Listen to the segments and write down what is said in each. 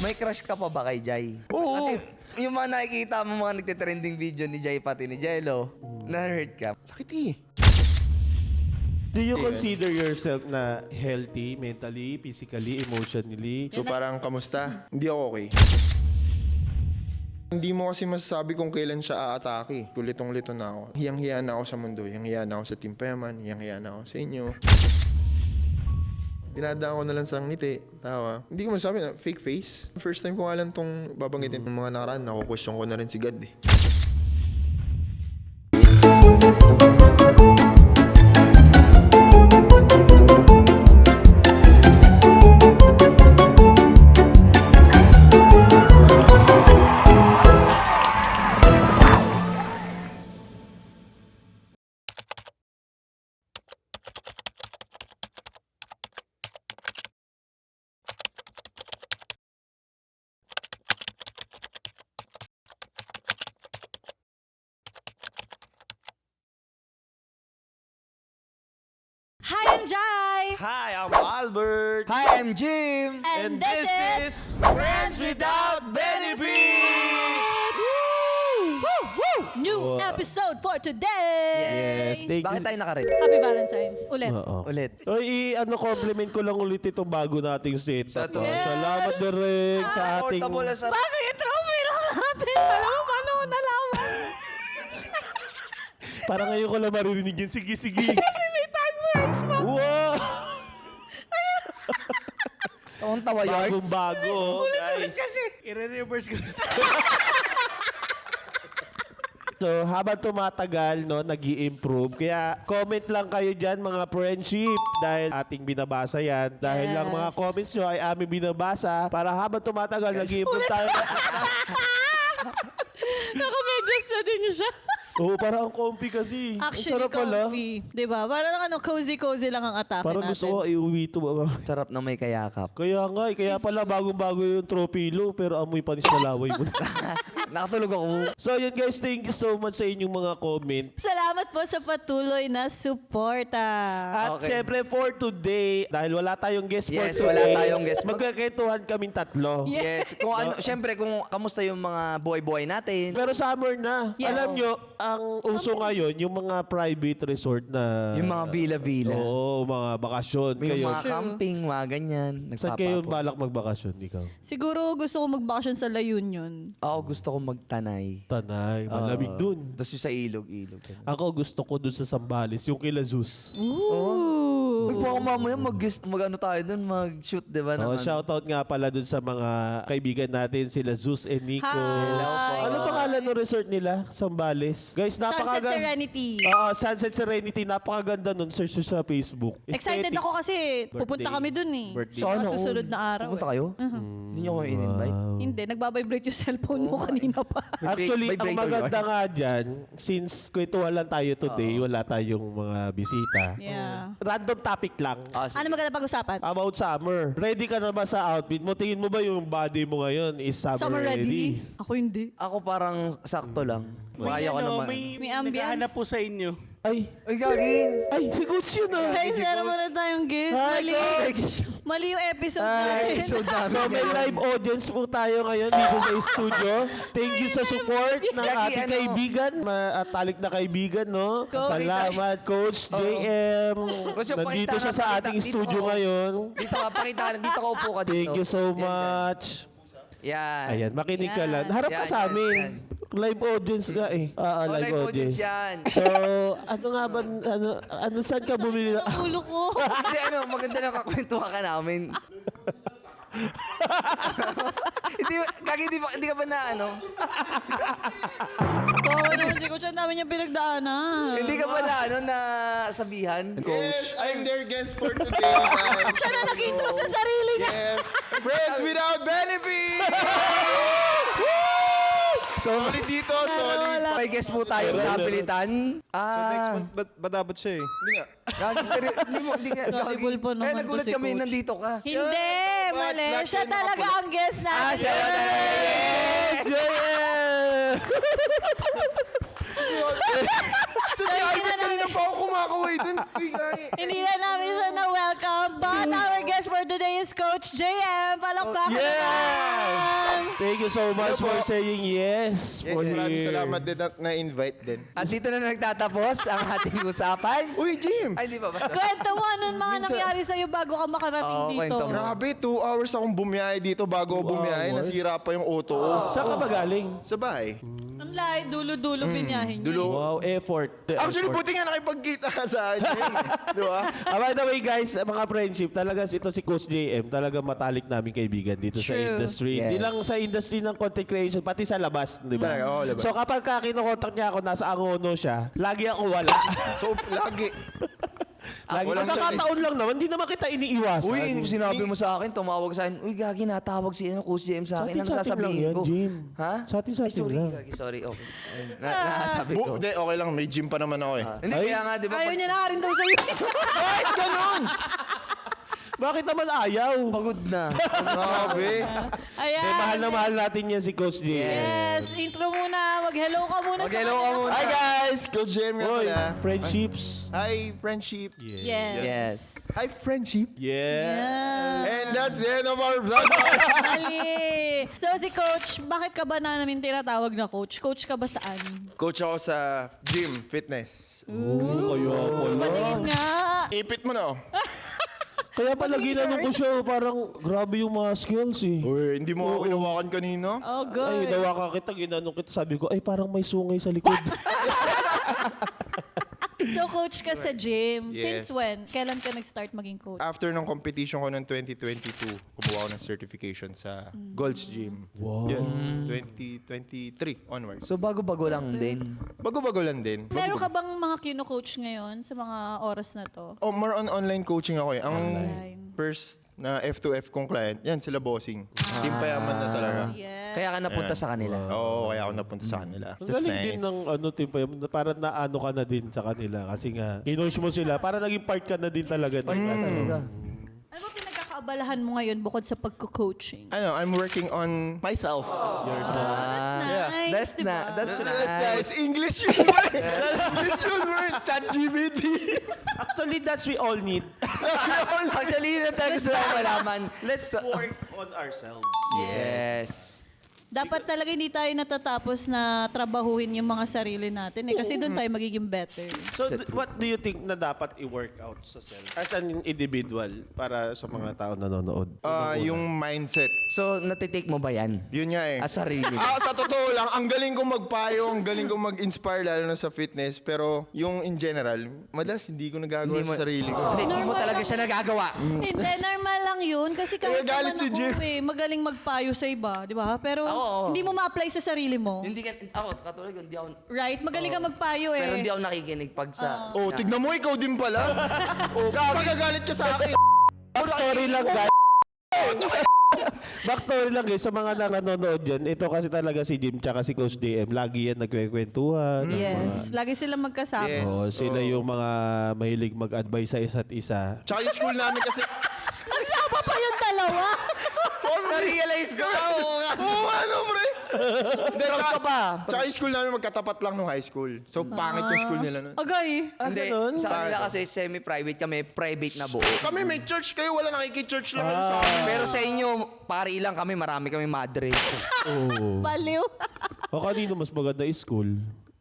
May crush ka pa ba kay Jai? Oo. Kasi yung mga nakikita mo mga nagtitrending video ni Jai pati ni Jello, na-hurt ka. Sakit eh. Do you consider yourself na healthy mentally, physically, emotionally? So parang kamusta? Hindi ako okay. Hindi mo kasi masasabi kung kailan siya aatake. Litong-lito na ako. Hiyang-hiya na ako sa mundo. Hiyang-hiya na ako sa Team Peman. Hiyang-hiya na ako sa inyo. Dinadaan ko na lang sa ngiti, tawa. Hindi ko masasabi na fake face. First time ko nga lang itong babanggitin ng mga nakaraan. Nakukwestiyon ko na rin si God eh. Hi, I'm Jai! Hi, I'm Albert! Hi, I'm Jim! And this is Friends Without Benefits! Woo! Woo! New episode for today! Yes, thank Bakit you. tayo nakarin? Happy Valentine's. Ulit. Oo. Ulit. Oy, compliment ko lang ulit itong bago nating setup. Sa to. Salamat Direk sa ating... Portable as Bago yung trophy lang natin. Alam mo, paano mo nalaman? Parang ngayon ko lang maririnig yun. Sige, sige. Kasi may tag words pa. Wow! Tawa yard. Bagong bago, guys. Kasi, I-reverse ko. So, habang tumatagal, no, nag-i-improve. Kaya, comment lang kayo dyan, mga friendship. Dahil ating binabasa yan. Dahil Yes. lang mga comments nyo ay aming binabasa. Para habang tumatagal, nag-i-improve tayo. nakamedyas na din siya. Oo, parang ang comfy kasi. Ang Actually, sarap pala. comfy. Diba? Parang cozy-cozy lang ang atake Parang natin. gusto ko iuwi ito. Sarap na may kayakap. Kaya nga, kaya pala bagong-bago yung tropilo. Pero amoy panis na laway mo. Nakatulog ako. So yun guys, thank you so much sa inyong mga comment. Salamat po sa patuloy na suporta. At Okay. syempre for today, dahil wala tayong guest for Yes, today, wala tayong guest. magkakwentuhan kaming tatlo. Yes. Kung ano, syempre kung kamusta yung mga buhay-buhay natin. Pero summer na. Yes. Alam nyo, ang uso ngayon, yung mga private resort na... Yung mga villa-villa. Oo, mga bakasyon. Yung Kayo, mga True. camping, mga ganyan. saan kayo Nagpapaapo. balak magbakasyon? Ikaw? Siguro gusto ko magbakasyon sa La Union. Ako gusto ko magtanay. Tanay, malamig dun. Tapos yung sa ilog-ilog. Ako gusto ko dun sa Sambales, yung kila Zeus. Ooh. Huwag po ako mamaya mag-ano tayo dun, mag-shoot, di ba? Oh, ng ano. shoutout nga pala dun sa mga kaibigan natin, sila Zeus and Nico. Hi. Ano pangalan ng resort nila? Sambales. Guys, Sunset napakaganda. Serenity. Oo, Sunset Serenity. Napakaganda nun. Search nyo sa Facebook. Excited Aesthetic. ako kasi pupunta kami dun eh. Birthday. Sa Sana susunod all. na araw. Pupunta eh. kayo? Hindi nyo kayo in-invite? Hindi, nagbabibrate yung cellphone mo kanina pa. Actually, ang Vibrator maganda yun. nga dyan, since kwentuhan lang tayo today, wala tayong mga bisita. Yeah. Random topic lang. Ah, sige. Ano maganda pag-usapan? About summer. Ready ka na ba sa outfit mo? Tingin mo ba yung body mo ngayon is summer, ready? Ako hindi. Ako parang sakto lang. Kaya ko naman. May ambience. naghahanap po sa inyo. Ay, Ay, gagi. ay, si Coach yun ah. Guys, meron muna tayong guest. Hi, Mali. Coach. Mali yung episode Hi. natin. Episode namin. So may live audience po tayo ngayon dito sa studio. Thank you sa support ng Lagi, ating ano? kaibigan, matalik na kaibigan, no? Coach. Salamat, Coach JM. Coach, yung Nandito pakita siya sa na, ating dito studio ako. ngayon. Dito ka, pakita ka lang. Dito ka upo ka dito. Thank you so Yan, much. Yan. Ayan, makinig ka Yan. lang. Harap ka Yan, sa yan, amin. yan. Live audience nga eh. Oh, Live audience. yan. So, ano nga ba, saan ka bumili? Ang ulo ko. Hindi, maganda na kakwentuhan ka namin. Hindi, gagi, hindi ka ba na Oo naman si Coach. Ang dami niyang pinagdaanan. Hindi ka ba na sabihan? Yes, I'm their guest for today, guys. Siya na nag-intro sa sarili niya. Yes, Friends Without Benefits! Solid dito, solid. May guest po tayo sa pilitan. Next month, ba't dapat siya eh? Hindi nga. Gagi, hindi nga. Sorry, gagi. Bulpo naman Kaya to nagulat si kami, Coach. nandito ka. Hindi, mali. Black Siya and talaga ang guest natin. Siya na talaga. JM! Kanina pa ako kumakaway dun. Hindi na namin siya na-welcome. But our guest for today is Coach JM. Palakpakan naman. Yes! Thank you so much for saying yes. Yes, for maraming here. salamat din at na-invite din. At dito na nagtatapos ang ating usapan. Uy, Jim! Ay, di ba ba? Kwento mo anong mga nangyari sa'yo bago ka makarating Oo, dito. kwento mo. Grabe, 2 hours akong bumiyahe dito bago ako bumiyahe. hours? Nasira pa yung auto ko. Saan ka ba galing? Sa bahay. Ang lahat, dulo-dulo binyahin niya. Dulo. Wow, effort. Actually, Effort. buti nga nakipagkita ka sa akin. Di ba? By the way guys, mga friendship, talaga ito si Coach JM, talaga matalik namin kaibigan dito sa True. industry. Yes. Hindi lang sa industry ng content creation, pati sa labas, di ba? Talaga, oo, labas. So kapag kinokontak niya ako, nasa Angono siya, lagi ako wala. So, lagi. lagi, walang pagkakataon lang naman, hindi naman kita iniiwasan. Uy, sinabi mo sa akin, tumawag sa akin. Uy, Gagi, natawag si Coach James sa akin. Ano Sa atin lang sasabihin yan, ko? Jim. Ha? Sa atin Ay, sorry, lang. Gagi, sorry. Okay. Nasabi ko. Hindi, okay lang. May gym pa naman ako eh. Hindi, Ay. kaya nga, di ba? Ayaw niya na rin daw sa'yo. Bakit ganun? Bakit naman ayaw? Pagod na. Grabe. Ayan. Mahal na mahal natin yan si Coach JM. Yes, intro muna. Mag-hello ka muna Mag-hello ka kanila. muna. Hi guys! Coach Jem nga Oy, pala. friendships. Hi, friendship. Yes. Yes. Hi, friendship. Yeah. Yeah. And that's the end of our vlog. Mali. So si Coach, bakit ka ba namin tinatawag na Coach? Coach ka ba saan? Coach ako sa gym, fitness. Oo, kaya pala. Patingin nga. Ipit mo na. Kaya pala ginanong ko siya, parang grabe yung mga skills eh. Uy, hindi mo ako inawakan kanina. Oh, Ay, good. dawa ka kita, ginanong kita. Sabi ko, ay parang may sungay sa likod. So coach ka sa gym. Yes. Since when? Kailan ka nag-start maging coach? After ng competition ko ng 2022, kumuha ako ng certification sa Gold's Gym. Wow. Yun, 2023 onwards. So, bago-bago lang din. Bago-bago lang din. Meron ka bang mga kino-coach ngayon sa mga oras na to? Oh, more on online coaching ako eh. Ang Online. first na F2F kong client, yan sila bossing. Team payaman na talaga. Yes. Kaya ka napunta sa kanila. Oo, kaya ako napunta sa kanila. Ang galing din ng team pa yun. Parang naano ka na din sa kanila. Kasi nga, kinush mo sila. Parang naging part ka na din talaga. Talaga. Ano ba pinagkakaabalahan mo ngayon bukod sa pagko-coaching? Ano, I'm working on myself. That's nice, That's diba? na. That's That's nice. nice. English yun, word. English yun, word. ChatGPT. Actually, that's we all need. Actually, yun ang talaga gusto namin malaman. Let's work on ourselves. Yes. Dapat talaga hindi tayo natatapos na trabahuhin yung mga sarili natin eh. Kasi doon tayo magiging better. So, what do you think na dapat i-work out sa self? As an individual, para sa mga tao nanonood. Yung mindset. So, natitake mo ba yan? Yun nga eh. As sarili mo? Sa totoo lang, ang galing kong magpayo, ang galing kong mag-inspire lalo na sa fitness. Pero yung in general, madalas hindi ko nagagawa Hindi mo- sa sarili ko. Hindi mo talaga siya nagagawa. Hindi, normal lang yun. Kasi kahit galit naman si ako Jim. magaling magpayo sa iba, di ba? Pero Oo. hindi mo ma-apply sa sarili mo. Hindi ka, ako, katulad ko, hindi ako, Right? Magaling ka magpayo eh. pero hindi ako nakikinig pag sa... Oh, tignan mo, ikaw din pala. Oh, magagalit ka sa akin. Backstory lang, guys. Backstory lang guys, sa mga nanonood dyan, ito kasi talaga si Jim tsaka si Coach DM, lagi yan nagkwekwentuhan. Yes. Lagi silang magkasama. Yes. Oh, sila yung mga mahilig mag-advise sa isa't isa. Tsaka yung school namin kasi... Nagsama pa yung dalawa. Na-realize ko na, oo nga. Oo, ano, pre? Hindi, Proud ka ba? Tsaka yung school namin magkatapat lang nung high school. So, pangit yung school nila nun. Agay. Hindi, ganun? sa kanila kasi semi-private kami, private na buo. Kami may church kayo, wala nakiki-church lang sa amin. Pero sa inyo, pari lang kami, marami kami madre. Oh. Baliw. O kanino mas maganda yung school?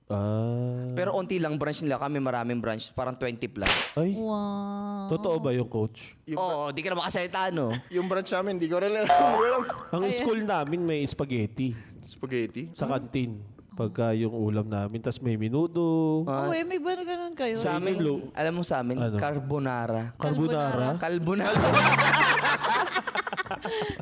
Ah. Pero onti lang branch nila, kami maraming branch, parang 20 plus. Ay, Wow. totoo ba yung coach? Oo, di ka na makasalita, no? Yung branch namin, hindi ko rin alam. Ang school namin may spaghetti Spaghetti? sa kantin. Pagka yung ulam namin, tas may minudo. Oh, may ba na ganun kayo? Sa amin, Lo- alam mo sa amin, Ano? carbonara. Carbonara. Carbonara.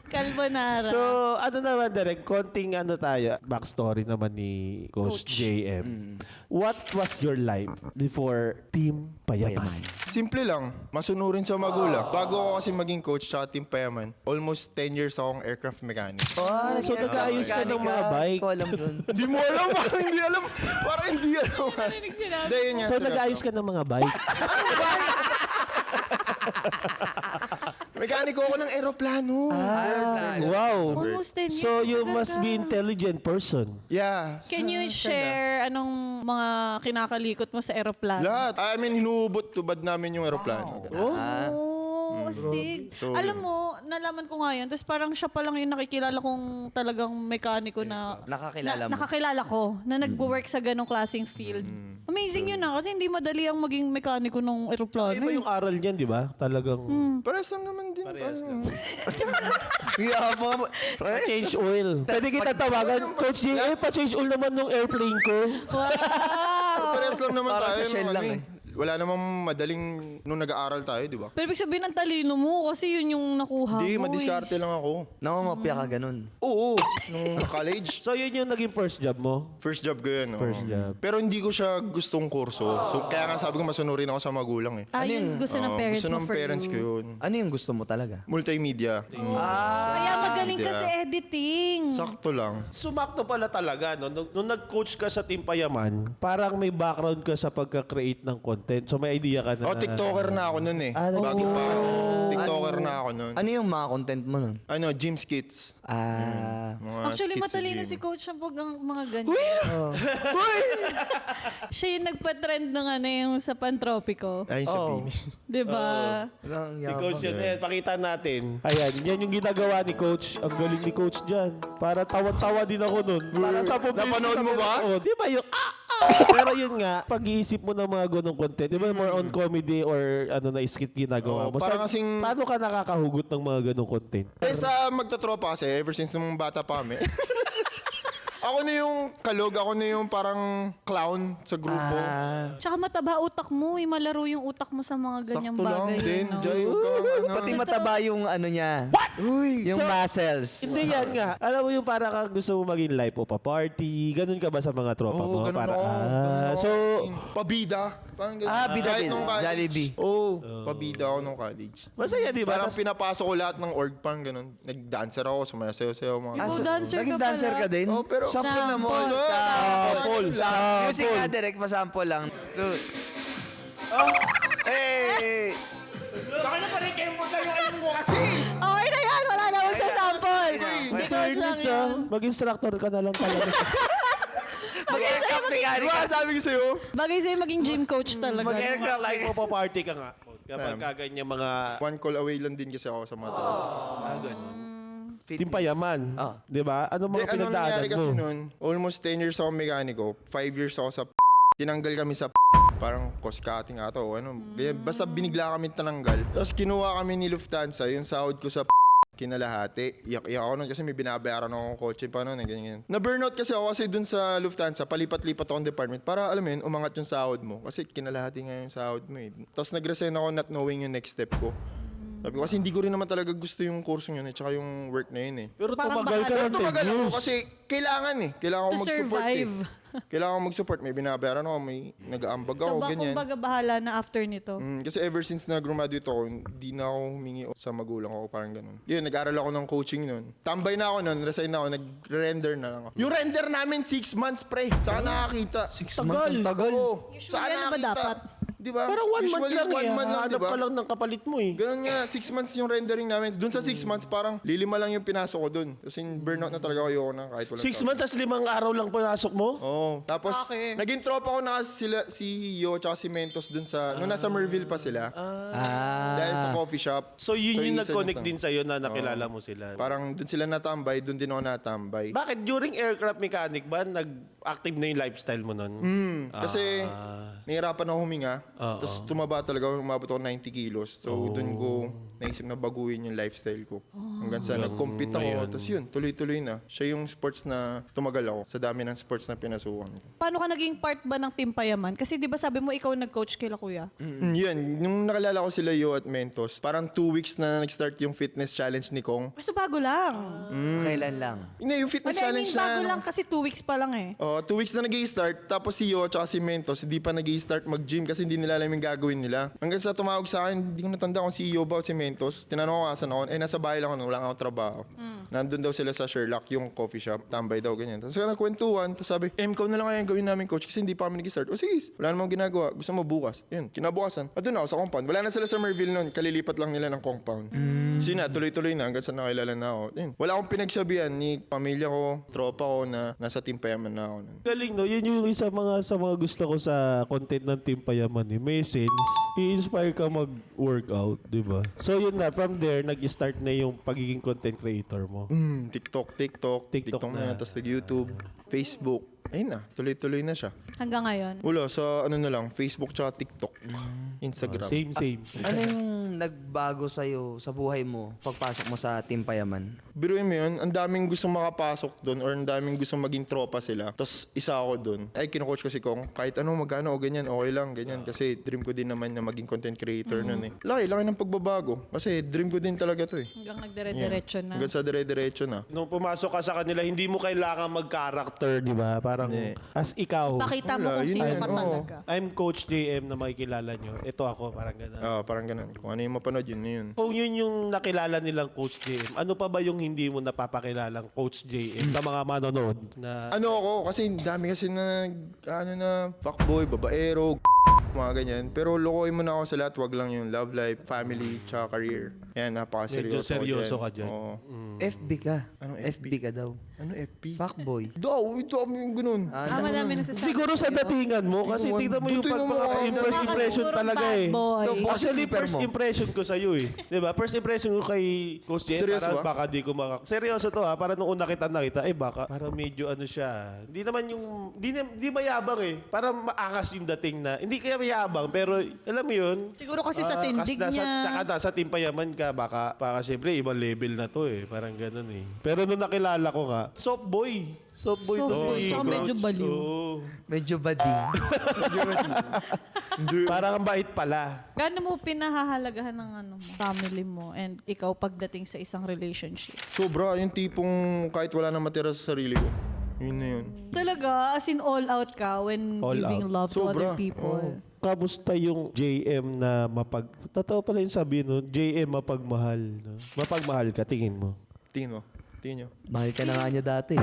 Carbonara. So, ano naman direct, konting ano tayo, backstory naman ni Coach JM. What was your life before Team Payaman? Simple lang. Masunurin sa magulang. Bago ako kasi maging coach tsaka team payaman, almost 10 years akong aircraft mechanic. Oh, So, nag-aayos ka ng mga bike? Ko alam yun. Hindi mo alam, parang hindi alam. Parang hindi alam. Hindi, yun yan. So, nag-aayos ka ng mga bike? Mekaniko ako ng aeroplano. Wow. Almost 10 years. So, you Talaga. must be intelligent person. Yeah. Can you share anong mga kinakalikot mo sa aeroplano? Lahat. I mean, hinuhubot tubad namin yung aeroplano. Oo, astig. So, Alam mo, nalaman ko nga yun. Tapos parang siya pa lang yung nakikilala kong talagang mekaniko na Nakakilala mo. nakakilala ko na nag-work sa ganong klaseng field. Amazing yun kasi hindi madali ang maging mekaniko ng eroplano. Iba yung aral niyan, di ba? Talagang Parehas lang naman din. Yeah, mga... change oil. Pwede kita tawagan, Coach J, pa-change oil naman nung airplane ko. Wow! Parehas lang naman Para tayo. sa shell nung lang ano Wala namang madaling nung nag-aaral tayo, di ba? Pero ibig sabihin ng talino mo kasi yun yung nakuha Hindi, mo. madiskarte lang ako. Namamapya ka ganun. Oo, nung college. So yun yung naging first job mo? First job ko yun. oo. First job. Pero hindi ko siya gustong kurso. So kaya nga sabi ko masunurin ako sa magulang eh. Yun gusto ng Oo, parents gusto mo ng for parents you. ko yun. Ano yung gusto mo talaga? Multimedia. Kaya magaling ka Media. sa editing. Sakto lang. Sumakto pala talaga, no? Nung nag-coach ka sa Team Payaman, parang may background ka sa pagka-create ng content. So may idea ka na... Oh, TikToker na ako nun eh. Bago pa ako. TikToker na ako nun. Ano yung mga content mo nun? Ano, gym skits. Mga Actually, skits sa matalino gym. si Coach sa pag mga ganyan. Siya yung nagpa-trend ng ano yung sa Pantropiko. Ay, sabihin. Diba? Si Coach yan, eh, pakita natin. Ayan, yan yung ginagawa ni Coach. Ang galing ni Coach dyan. Para tawa-tawa din ako nun. Para sa publicity. Napanood mo ba? Oo, di ba yung Pero yun nga, pag-iisip mo ng mga ganong content, di ba more on comedy or ano na skit ginagawa mo? Oo, parang kasing- Paano ka nakakahugot ng mga ganong content? Eh, sa magtotropa kasi, ever since nung bata pa kami. Ako na yung kalog, ako na yung parang clown sa grupo. Tsaka mataba utak mo. Malaro yung utak mo sa mga ganyang Sakto lang bagay. din, no? Jay. Huwag kang ano. Pati mataba yung ano niya. What? Yung muscles. Hindi yan nga. Alam mo yung para ka gusto mo maging life o pa-party, ganun ka ba sa mga tropa mo? Oo, ganun Para, ako. ganun ako. so, Pabida. Parang ganun. Bida Kahit din. nung college. Jollibee. Oo, pabida ako nung college. masaya di ba? Parang Tas- pinapasok ko lahat ng org, parang ganun. Nag-dancer ako, sumayasayaw-sayaw mga Ikaw dancer ka Naging dancer pala. ka din? Oh, pero- Sample na mo. Sample. Music nga direct, masample lang. Hey! Okay na yan. Wala na akong sasample. Si Coach lang Fairness, yan. mag-instructor ka na lang talaga. Mag-aircraft mechanic Diba ka. sabi ko sa'yo? Bagay sa'yo maging gym coach talaga. Mag-aircraft Life mechanic. o pa-party ka nga. Kapag kaganyan mga One call away lang din kasi ako sa mga tropa. Team Payaman. Di ba? Ano mga Ano nangyari pinagdaanan kasi mo? nun, almost 10 years ako mekaniko, 5 years ako sa tinanggal kami sa parang cost cutting ata o ano. Ganyan. Basta binigla kami tinanggal. Tapos kinuha kami ni Lufthansa, yung sahod ko sa kinalahati. Iyak-iyak ako nun kasi may binabayaran akong kotse pa nun. Ganyan. Na-burnout kasi ako kasi dun sa Lufthansa, palipat-lipat akong department para alam mo yun, umangat yung sahod mo. Kasi kinalahati nga yung sahod mo eh. Tapos nag-resign ako not knowing yung next step ko. Sabi ko, kasi hindi ko rin naman talaga gusto yung kurso yun eh, tsaka yung work na yun eh. Pero Parang tumagal ka baka- ng 10 Tumagal ako years. kasi kailangan eh. Kailangan ko To mag-support survive. eh. Kailangan ko mag-support. May binabayaran ako, may nag-aambag ako, ganyan. Kumbaga bahala na after nito. Kasi ever since na-graduate ako, hindi na ako humingi sa magulang ko, parang ganun. Yun, nag-aral ako ng coaching nun. Tambay na ako nun, resign na ako, nag-render na lang ako. Yung render namin, 6 months, pre. Saan nakakita? 6 months ang tagal. Oo. Usually, Saan ano ba nakakita? dapat? Di ba? Parang 1 month Usually, lang 1 eh. month lang, di Hanap ba? ka lang ng kapalit mo eh. Ganun nga, 6 months yung rendering namin. Doon sa 6 months, parang lilima lang yung pinasok ko doon. Kasi burnout na talaga ayoko na kahit wala. 6 months, tas 5 araw lang pinasok mo? Oo. Tapos, Okay. naging tropa ko na sila, si Yo tsaka si Mentos dun sa, nung nasa Merville pa sila. Dahil sa coffee shop. So yun yung isa nag-connect lang. din sa'yo na nakilala mo sila. Parang dun sila natambay, dun din ako natambay. Bakit during aircraft mechanic ba, nag-active na yung lifestyle mo nun? Kasi, nahirapan ako huminga. Tapos tumaba talaga, umabot ako 90 kilos. So, dun ko naisip na baguhin yung lifestyle ko. Hanggang sa nag-compete ako. Tapos yun, tuloy-tuloy na. Siya yung sports na tumagal ako sa dami ng sports na pinasukan ko. Paano ka naging part ba ng Team Payaman? Kasi di ba sabi mo ikaw nag-coach kila kuya? Yan, nung nakilala ko sila Yo at Mentos, parang 2 weeks na nag-start yung fitness challenge ni Kong. So bago lang. Kailan lang? Hindi, yung fitness Ano, I challenge mean, na... bago lang kasi 2 weeks pa lang eh. 2 weeks na nag-i-start, tapos si Yo at si Mentos, hindi pa nag-i-start mag-gym kasi hindi nila alam yung gagawin nila. Hanggang sa tumawag sa akin, hindi ko natanda kung si Yo ba o si Mentos. Tinanong ko asan ako, nasa bahay lang ako, wala akong trabaho. Nandun daw sila sa Sherlock, yung coffee shop, tambay daw, ganyan. Tapos nagkwentuhan, tapos sabi, MCO na lang kaya gawin namin coach kasi hindi pa kami nag-i-start. O sige, wala namang ginagawa, gusto mo bukas. Yun, kinabukasan. Doon ako sa compound. Wala na sila sa Merville noon, kalilipat lang nila ng compound. So yun na, tuloy-tuloy na hanggang sa nakilala na ako. Yun. Wala akong pinagsabihan ni pamilya ko, tropa ko na nasa Team Payaman na ako nun. Galing no, yun yung isa sa mga gusto ko sa content ng Team Payaman eh. May sense. i-inspire ka mag-workout, di ba? So yun na, from there, nag-start na yung pagiging content creator mo. TikTok TikTok na, na. tapos YouTube, Facebook. Ayun na, tuloy-tuloy na siya. Hanggang ngayon. Wala, sa ano na lang, Facebook tsaka TikTok. Instagram. Same. Ano yung nagbago sa'yo sa buhay mo pagpasok mo sa Team Payaman? Biruin mo yun, ang daming gustong makapasok doon or ang daming gustong maging tropa sila. Tapos isa ako doon. Ay, kinukoach ko si Kong, kahit ano, magkano o ganyan, okay lang, ganyan. Kasi dream ko din naman na maging content creator noon eh. Laki ng pagbabago. Kasi dream ko din talaga to eh. Hanggang nagdire-diretso na. Hanggang sa dire-diretso na. Nung pumasok ka sa kanila, hindi mo kailangan mag-character, di ba? Parang, as ikaw, Pakita mo Wala, kung yun sino yun, ka oo. talaga. I'm Coach JM na makikilala nyo. Ito ako, parang gano'n. Parang ganun. Kung ano yung mapanood, yun na yun. Kung yun yung nakilala nilang Coach JM, ano pa ba yung hindi mo napapakilalang Coach JM sa mga manonood na Ano ako, kasi dami kasi na, fuckboy, babaero, mga ganyan. Pero lokohin mo na ako sa lahat, wag lang yung love life, family, tsaka career. Yan, napakaseryoso medyo seryoso ko ka dyan? Oo. FB ka. Anong FB ka daw. Ano, FP? Fuckboy. Ito kami yung ganun. Madami nagsasabi. Siguro sa datingan mo, kasi Tingnan mo, tingnan mo yung tingnan mo, first Baka impression siguro talaga bad eh. boy. No, boss. Actually, Super first mo. impression ko sa'yo eh. Diba? First impression ko kay Coach Jen, Seryoso parang ba? baka di ko seryoso to ha, para nung una kita nakita, baka parang medyo ano siya. Hindi naman yung, di mayabang eh. Parang maangas yung dating na, hindi kaya mayabang, pero alam mo yun, Siguro kasi sa tindig niya. Tsaka nasa Team Payaman ka, baka syempre ibang level na to eh. Parang ganun eh. Pero nung nakilala ko nga, soft boy. Soft boy to Soft boy. si Tsaka Coach. medyo baliw. Oo. Medyo bading. Parang ang bait pala. Gaano mo pinahahalagahan ng family mo and ikaw pagdating sa isang relationship? Sobra, yung tipong kahit wala na matira sa sarili ko. Yun na yun. Talaga, as in all out ka when All giving out. love to other Sobra. people. Kamusta yung JM na totoo pala yung sabi no? JM mapagmahal. No? Mapagmahal ka, tingin mo. Tingin mo. Tingin nyo. Mahal ka na nga niya dati.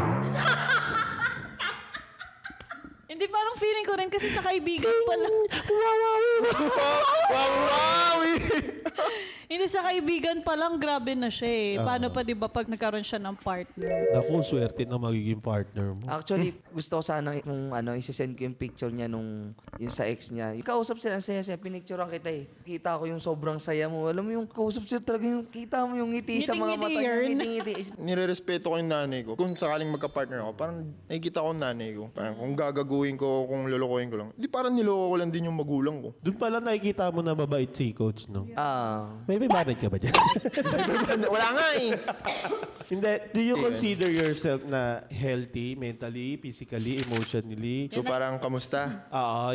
Hindi, parang feeling ko rin kasi sa kaibigan pa lang. Hindi, sa kaibigan pa lang, grabe na siya eh. Paano pa, di ba, pag nagkaroon siya ng partner? Naku, swerte na magiging partner mo. Actually, gusto ko sana kung isisend ko yung picture niya nung yung sa ex niya. Yung kausap sila, ang saya-saya, pinicturean kita eh. Kita ko yung sobrang saya mo. Alam mo yung kausap sila talaga yung kita mo yung ngiti sa mga mata niya. Ngiting-ngiti Ngiti-ngiti. Nirerespeto ko yung nanay ko. Kung sakaling magka-partner ako, parang nakikita ko yung nanay ko. Parang kung gagaguhin ko, kung lulukohin ko lang. Di parang niloko ko lang din yung magulang ko. Doon pala nakikita mo na mabait si Coach, no? Ah, May married ka ba dyan? Wala nga eh. Hindi. Do you consider yourself na healthy, mentally, physically, emotionally? So parang kamusta?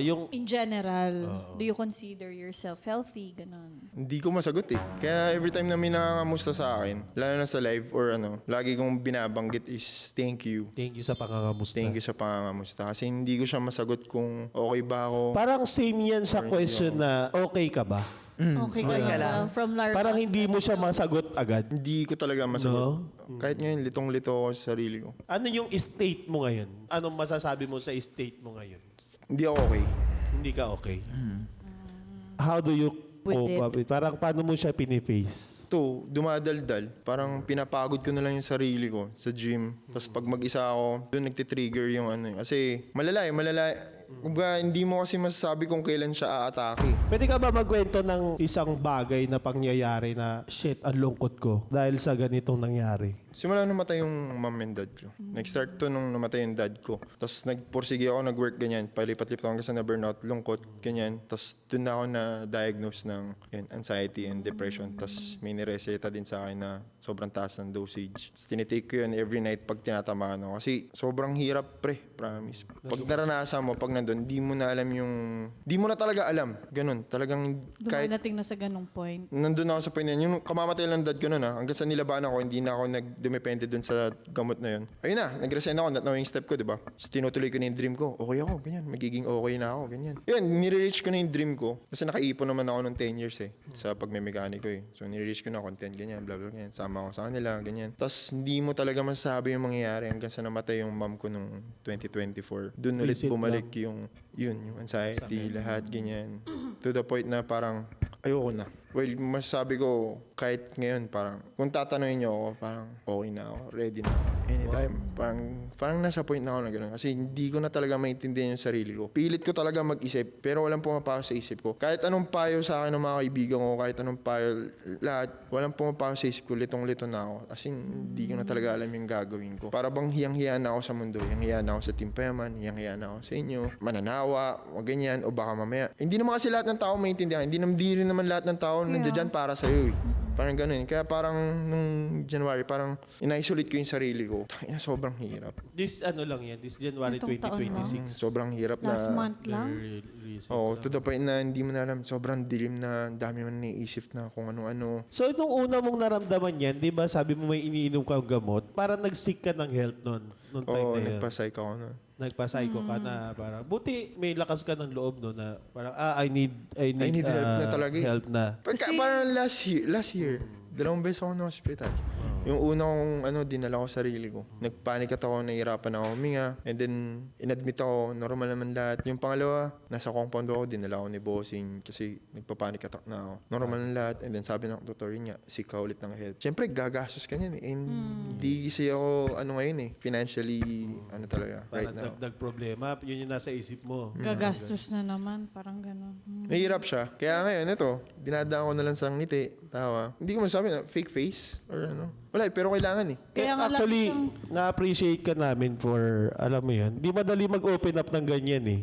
Yung In general, do you consider yourself healthy? Ganon. Hindi ko masagot eh. Kaya every time na may nangangamusta sa akin, lalo na sa live or lagi kong binabanggit is thank you. thank you sa pangangamusta. Thank you sa pangangamusta. Kasi hindi ko siya masagot kung okay ba ako. Parang same yan sa question na okay ka ba? Okay ka lang. From Lara. Parang hindi mo siya masagot agad. Hindi ko talaga masagot. Kahit ngayon, litong-lito ako sa sarili ko. Ano yung state mo ngayon? Anong masasabi mo sa state mo ngayon? Hindi ako okay. Hindi ka okay. How do you With cope up? Parang paano mo siya piniface? Ito, dumadaldal. Parang pinapagod ko na lang yung sarili ko sa gym. Tapos pag mag-isa ako, doon nagtitrigger yung Kasi malala. Kumbaga, hindi mo kasi masasabi kung kailan siya aatake. Pwede ka ba magkwento ng isang bagay na pangyayari na, shit, ang lungkot ko dahil sa ganitong nangyari? Simula namatay yung mom and dad ko. Nag-start to nung namatay yung dad ko. Tapos nagpursige ako, nag-work ganyan. Palipat-lipat ako hanggang sa na-burnout, lungkot, ganyan. Tapos doon na ako na-diagnose ng anxiety and depression. Tapos may nireseta din sa akin na sobrang taas ng dosage. Tapos tinitake ko yun every night pag tinatamaan ako. Kasi sobrang hirap, promise. Pag naranasan mo, pag nandun, di mo na alam yung... Di mo na talaga alam. Ganun. Talagang kahit... Dumadating na sa ganong point. Nandun ako sa point na yun. Yung kamamatay lang dad ko nun hanggang sa nilaban ako, hindi na ako nagdumepende dun sa gamot na yun. Ayun na, nag-resign ako, not knowing step ko, di ba? Tapos tinutuloy ko na yung dream ko. Okay ako, ganyan. Magiging okay na ako, ganyan. Yun, nire-reach ko na yung dream ko. Kasi nakaipon naman ako nung 10 years sa pagmemekaniko So nire-reach ko na content, ganyan, blah, blah, ganyan. Sama ako sa kanila, ganyan. Tapos hindi mo talaga masasabi yung mangyayari hanggang sa namatay yung mom ko nung 2024. Doon ulit Visit bumalik yung anxiety, lahat, ganyan. To the point na parang, ayoko na. Well, masasabi ko, kahit ngayon, parang, kung tatanungin niyo ako, parang, okay na ako, ready na ako. Anytime. Parang nasa point na ako na gano'n. Kasi hindi ko na talaga maintindihan yung sarili ko. Pilit ko talaga mag-isip, pero walang pumapasok sa isip ko. Kahit anong payo sa akin ng mga kaibigan ko, kahit anong payo, lahat, walang pumapasok sa isip ko, litong-lito na ako. As in, hindi ko na talaga alam yung gagawin ko. Para bang hiyang-hiya na ako sa mundo, hiyang-hiya na ako sa Team Payaman, hiyang-hiya na ako sa inyo, mananawa, o ganyan, o baka mamaya. Hindi naman kasi lahat ng tao maintindihan. Hindi rin naman lahat ng tao nandiyan dyan para sa'yo eh. Parang ganun. Kaya parang nung January, parang in-isolate ko yung sarili ko. Tangina, sobrang hirap. This January Itong taon 2026. Sobrang hirap Last na... month lang. Oo, to the point na hindi mo na alam. Sobrang dilim na dami mo na naiisip na kung ano-ano. So, nung una mong naramdaman yan, di ba, sabi mo may iniinom kang gamot, parang nag-seek ka ng help nung time Oo, na yun. nagpa-psych ako nun. Nagpa-psycho ka na parang, buti may lakas ka ng loob no na parang, I need need help na talaga eh. help na. Parang last year, 2 beses ako na hospital. Yung una kong dinala ko sarili ko. Nagpanic at ako, nahihirapan ako huminga. And then, inadmit ako, normal naman lahat. Yung pangalawa, nasa compound ako, dinala ako ni bossing kasi nagpapanic attack na ako. Normal na lahat. And then sabi ng doktor yun nga, seek ka ulit ng help. Siyempre, gagastos ka niyan eh. And hindi kasi ako, ngayon eh, financially, talaga, right Parang now. dagdag problema, yun yung nasa isip mo. Gagastos na naman, parang gano'n. Mahirap siya. Kaya ngayon, ito, dinadaan ko na lang sa ngiti, tawa. Hindi ko masabi na fake face or ano. Wala eh, pero kailangan eh. Kaya nga Actually, lang na-appreciate ka namin for, alam mo yun, di madali mag-open up ng ganyan eh.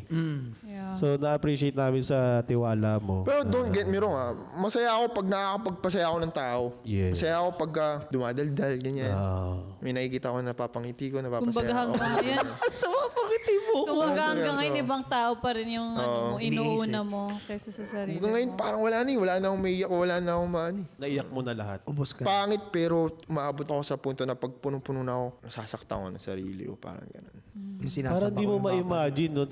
yeah. So, na-appreciate namin sa tiwala mo. Pero don't get me wrong masaya ako pag nakakapagpasaya ako ng tao. Yes. Masaya ako pag dumadaldal, ganyan. Ah. May nakikita ko, napapangiti ko, Kumbaga napapasaya ako. hanggang ngayon, Sama pangiti mo. kumbaga hanggang seryoso. ngayon, ibang tao pa rin yung ano mo, inuuna mo kaysa sa sarili Hanggang ngayon, mo. parang wala na eh. Wala na akong maiyak, wala na akong maani. Naiyak mo na lahat. Ubos ka. Pangit, pero maabot ako sa punto na pag punong-puno na ako, nasasaktan ko na sarili ko. Parang ganun. Yung sinasamba Parang di ko mo yung baka. ma-imagine, no?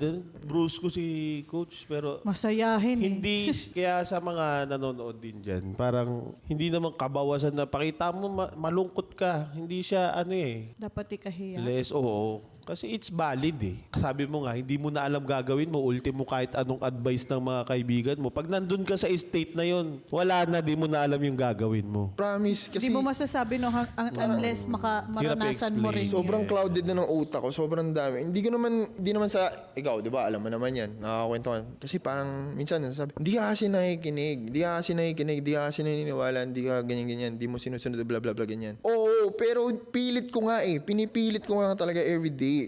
Bruce ko si coach, pero Masayahin eh. hindi, kaya sa mga nanonood din dyan, parang hindi naman kabawasan na pakita mo malungkot ka. Hindi siya Dapat ikahiya. less, oo. Kasi it's valid eh. Sabi mo nga, hindi mo na alam gagawin mo. Ultimo kahit anong advice ng mga kaibigan mo. Pag nandun ka sa state na yon, wala na, di mo na alam yung gagawin mo. Promise, kasi Hindi mo masasabi no unless maranasan mo rin. sobrang clouded na ng utak ko. Sobrang dami. Hindi naman sa, ikaw, di ba, alam mo naman yan. Nakakakwento ka. Kasi parang, minsan, nasasabi, hindi ka kasi nakikinig. Hindi ka kasi nakikinig. Hindi ka kasi naniniwala. Hindi ka ganyan-ganyan. Hindi mo sinusunod, bla bla bla, ganyan. Oo, pero pilit ko nga eh. Pinipilit ko nga talaga everyday.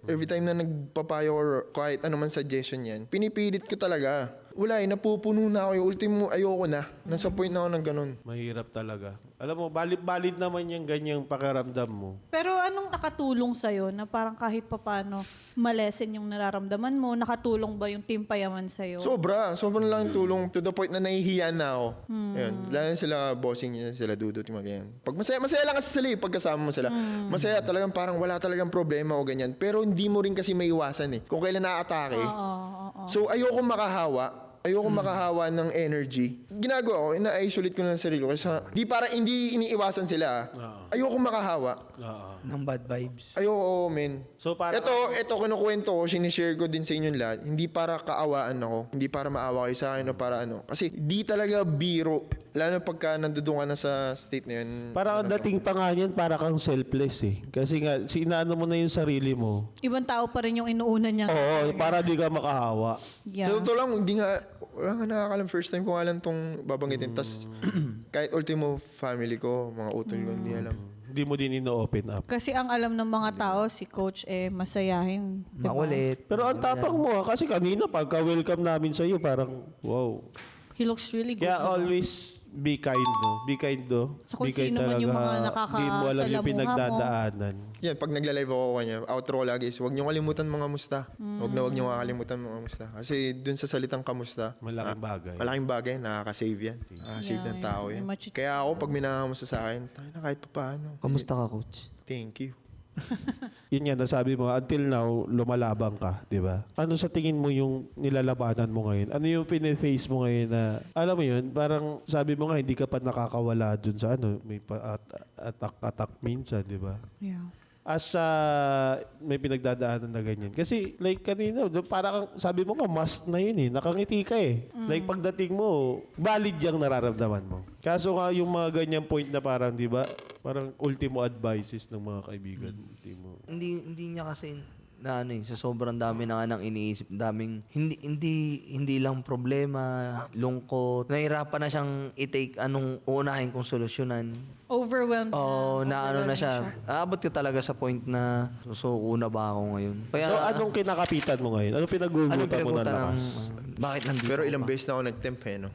Every time na nagpapayo or kahit ano man suggestion yan, pinipilit ko talaga. Wala eh, napupuno na ako. Yung ultimo, ayoko na. Nasa point na ako ng ganun. Mahirap talaga. Alam mo, valid naman yung ganyang pakiramdam mo. Pero anong nakatulong sa'yo na parang kahit papano malesen yung nararamdaman mo? Nakatulong ba yung Team Payaman sa'yo? Sobrang lang tulong to the point na nahihiya na ako. Yun. Lalo na sila bossing niya, sila dudot yung mga ganyan. Pag masaya lang kasi sila eh, pagkasama mo sila. Masaya talagang parang wala talagang problema o ganyan. Pero hindi mo rin kasi maiwasan eh. Kung kailan na-atake. Oo. So ayoko makahawa. Ayoko makahawa ng energy. Ginagawa ko, ina-isolate ko na ng sarili ko. Kasi hindi iniiwasan sila. Ayoko makahawa. Ng bad vibes. Ayoko, men. So, para Ito kinukwento ko, sinishare ko din sa inyong lahat. Hindi para kaawaan ako. Hindi para maawa kayo sa akin o para ano. Kasi di talaga biro. Lalo na pagka nandudong ka na sa state na yun. parang ang dating pa nga yan, para kang selfless eh. Kasi nga, inaano mo na yung sarili mo. Ibang tao pa rin yung inuuna niya. Oo, para di ka makahawa. Yeah. Sa totoo lang, wala nga nakakalam. First time ko nga lang itong babanggitin. Tas kahit ultimo family ko, mga utol ko, hindi alam. Hindi mo din ino-open up. Kasi ang alam ng mga tao, si Coach masayahin. Diba? Makulit. Pero ang tapang mo kasi kanina pagka-welcome namin sa iyo, parang wow. He looks really good. Kaya always be kind, no? Be kind, no? Sa kung Be kind sino man yung mga Hindi mo alam yung nakakasalamuha mo. pinagdadaanan. Yan, pag nagla-live ako kanya, outro ko lagi is, huwag niyo kalimutan mga musta. Huwag niyo kakalimutan mga musta. Kasi dun sa salitang kamusta, Malaking bagay. malaking bagay, nakaka-save yan. Nakaka-save ng tao yan. Kaya ako, pag minakamusta sa akin, tayo na kahit pa paano. Kamusta ka, coach? Thank you. Yun nga, nasabi mo, until now, lumalabang ka, di ba? Ano sa tingin mo yung nilalabanan mo ngayon? Ano yung piniface mo ngayon na, alam mo yun, parang sabi mo nga, hindi ka pa nakakawala dun sa may attack minsan, di ba? Yeah. as may pinagdadaanan na ganyan. Kasi like kanina, parang sabi mo nga, must na yun eh. Nakangiti ka eh. Like pagdating mo, valid yung nararamdaman mo. Kaso nga yung mga ganyang point na parang, di ba, parang ultimo advices ng mga kaibigan. Ultimo. Hindi niya kasi na ano sa sobrang dami na nga nang iniisip, daming hindi lang problema, lungkot. Nahirapan na siyang i-take anong uunahin kong solusyonan. Overwhelmed Oo, na ano na Overwhelming siya. Aabot ko talaga sa point na susuko na ba ako ngayon. Kaya So anong kinakapitan mo ngayon? Anong pinag-uugutan mo na pinagkutan ng lakas? bakit nandito Pero ilang ka? beses na ako nag-temp eh, no?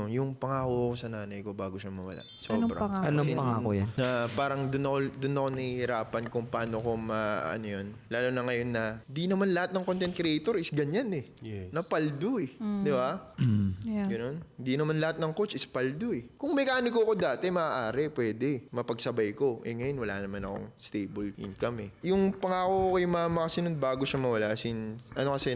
Yung pangako ko sa nanay ko bago siya mawala. Anong Sobra. pangako? Anong Kasi pangako yan? Na parang doon ako nahihirapan kung paano ko ano yun. Lalo na ngayon na di naman lahat ng content creator is ganyan eh. Yes. Napaldo eh. Di ba? Yeah. Ganun. Di naman lahat ng coach is paldo eh. Kung mekaniko ko dati, maaari, pwede. Mapagsabay ko. Eh ngayon, wala naman akong stable income eh. Yung pangako ko kay mama kasi nun bago siya mawala, kasi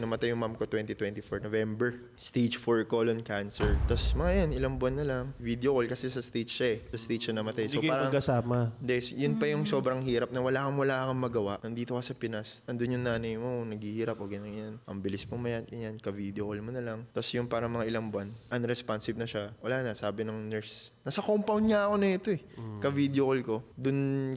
namatay yung mom ko 2024 November. Stage 4 colon cancer. Tapos mga yan, ilang buwan na lang. Video call kasi sa stage siya eh. Sa stage siya namatay. Hindi kayo magkasama. Yun pa yung sobrang hirap na wala kang magawa. Nandito ka sa Pinas. Nandun yung nanay mo, naghihirap o ganyan. Ang bilis mo mayat, ganyan. Ka-video call mo na lang. Tapos yung parang mga ilang buwan, unresponsive na siya. Wala na, sabi ng nurse. Nasa compound niya ako na ito eh. Ka-video call ko.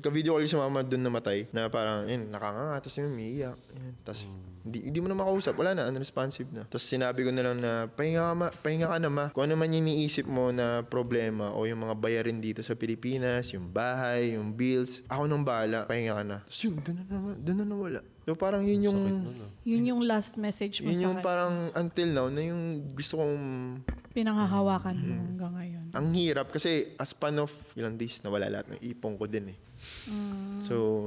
Ka-video call si mama dun namatay. Na parang, nakanganga. Tapos yung umiiyak. Tapos, hindi mo na makausap. Wala na, unresponsive na. Tapos sinabi ko na lang na, pahinga ka na ma. Kung ano man yung iniisip mo na problema o yung mga bayarin dito sa Pilipinas, yung bahay, yung bills, ako nang bahala, pahinga ka na. Tapos yun, doon na nawala. So parang yun yung, Yun yung last message mo yun sa yung kanya. parang until now na yung gusto kong, Pinanghahawakan mo hanggang ngayon. ang hirap kasi as span of ilang days nawala lahat ng ipon ko din eh. So,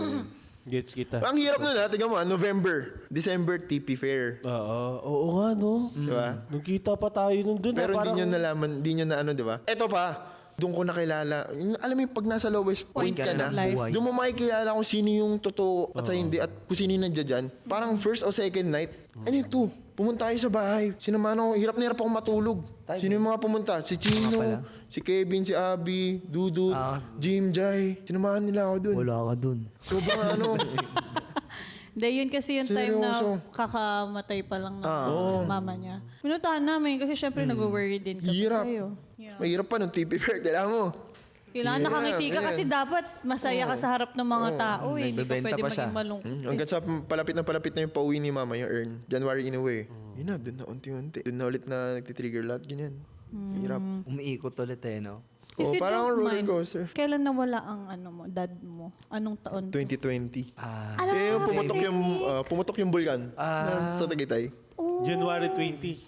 Gets kita. ang hirap nun tignan mo, November, December TP Fair. Oo nga, no? Diba? Nung kita pa tayo nung dun. Pero parang, hindi nyo nalaman, hindi nyo na ano, di ba? Eto pa, doon ko nakilala. Alam mo yung pag nasa lowest point ka na, of life. doon mo makikilala kung sino yung totoo at sa hindi at kung sino yung nandiyan dyan. Parang first o second night, ano yung to? Pumunta kayo sa bahay. Sinamahan ako, hirap na hirap ako matulog. Sino yung mga pumunta? Si Chino, si Kevin, si Abby, Dudut, Jim, Jai. Sinamahan nila ako doon. Wala ka dun. Sobrang ano. Hindi, yun kasi yung time na Seryoso? kakamatay pa lang ng mama niya. Minutahan namin kasi syempre nag-worry din kami Hirap. kayo. Yeah. Mahirap pa nung TP Fair. Kailangan mo. Kailangan nakangiti ka kasi dapat masaya ka sa harap ng mga tao eh. Hindi ka Nagbebenta pwede pa siya. maging malungkot. Hanggang sa palapit na yung pauwi ni mama, yung earn. January in a way. Yun na, doon na unti-unti. Doon na ulit na nagtitrigger lahat, ganyan. Hirap. Umiikot ulit eh, no? If Oh, you parang don't roller mind, coaster. Kailan nawala ang dad mo? Anong taon? 2020. Alam Eh, mo, pumutok yung bulkan sa Tagaytay. January 20.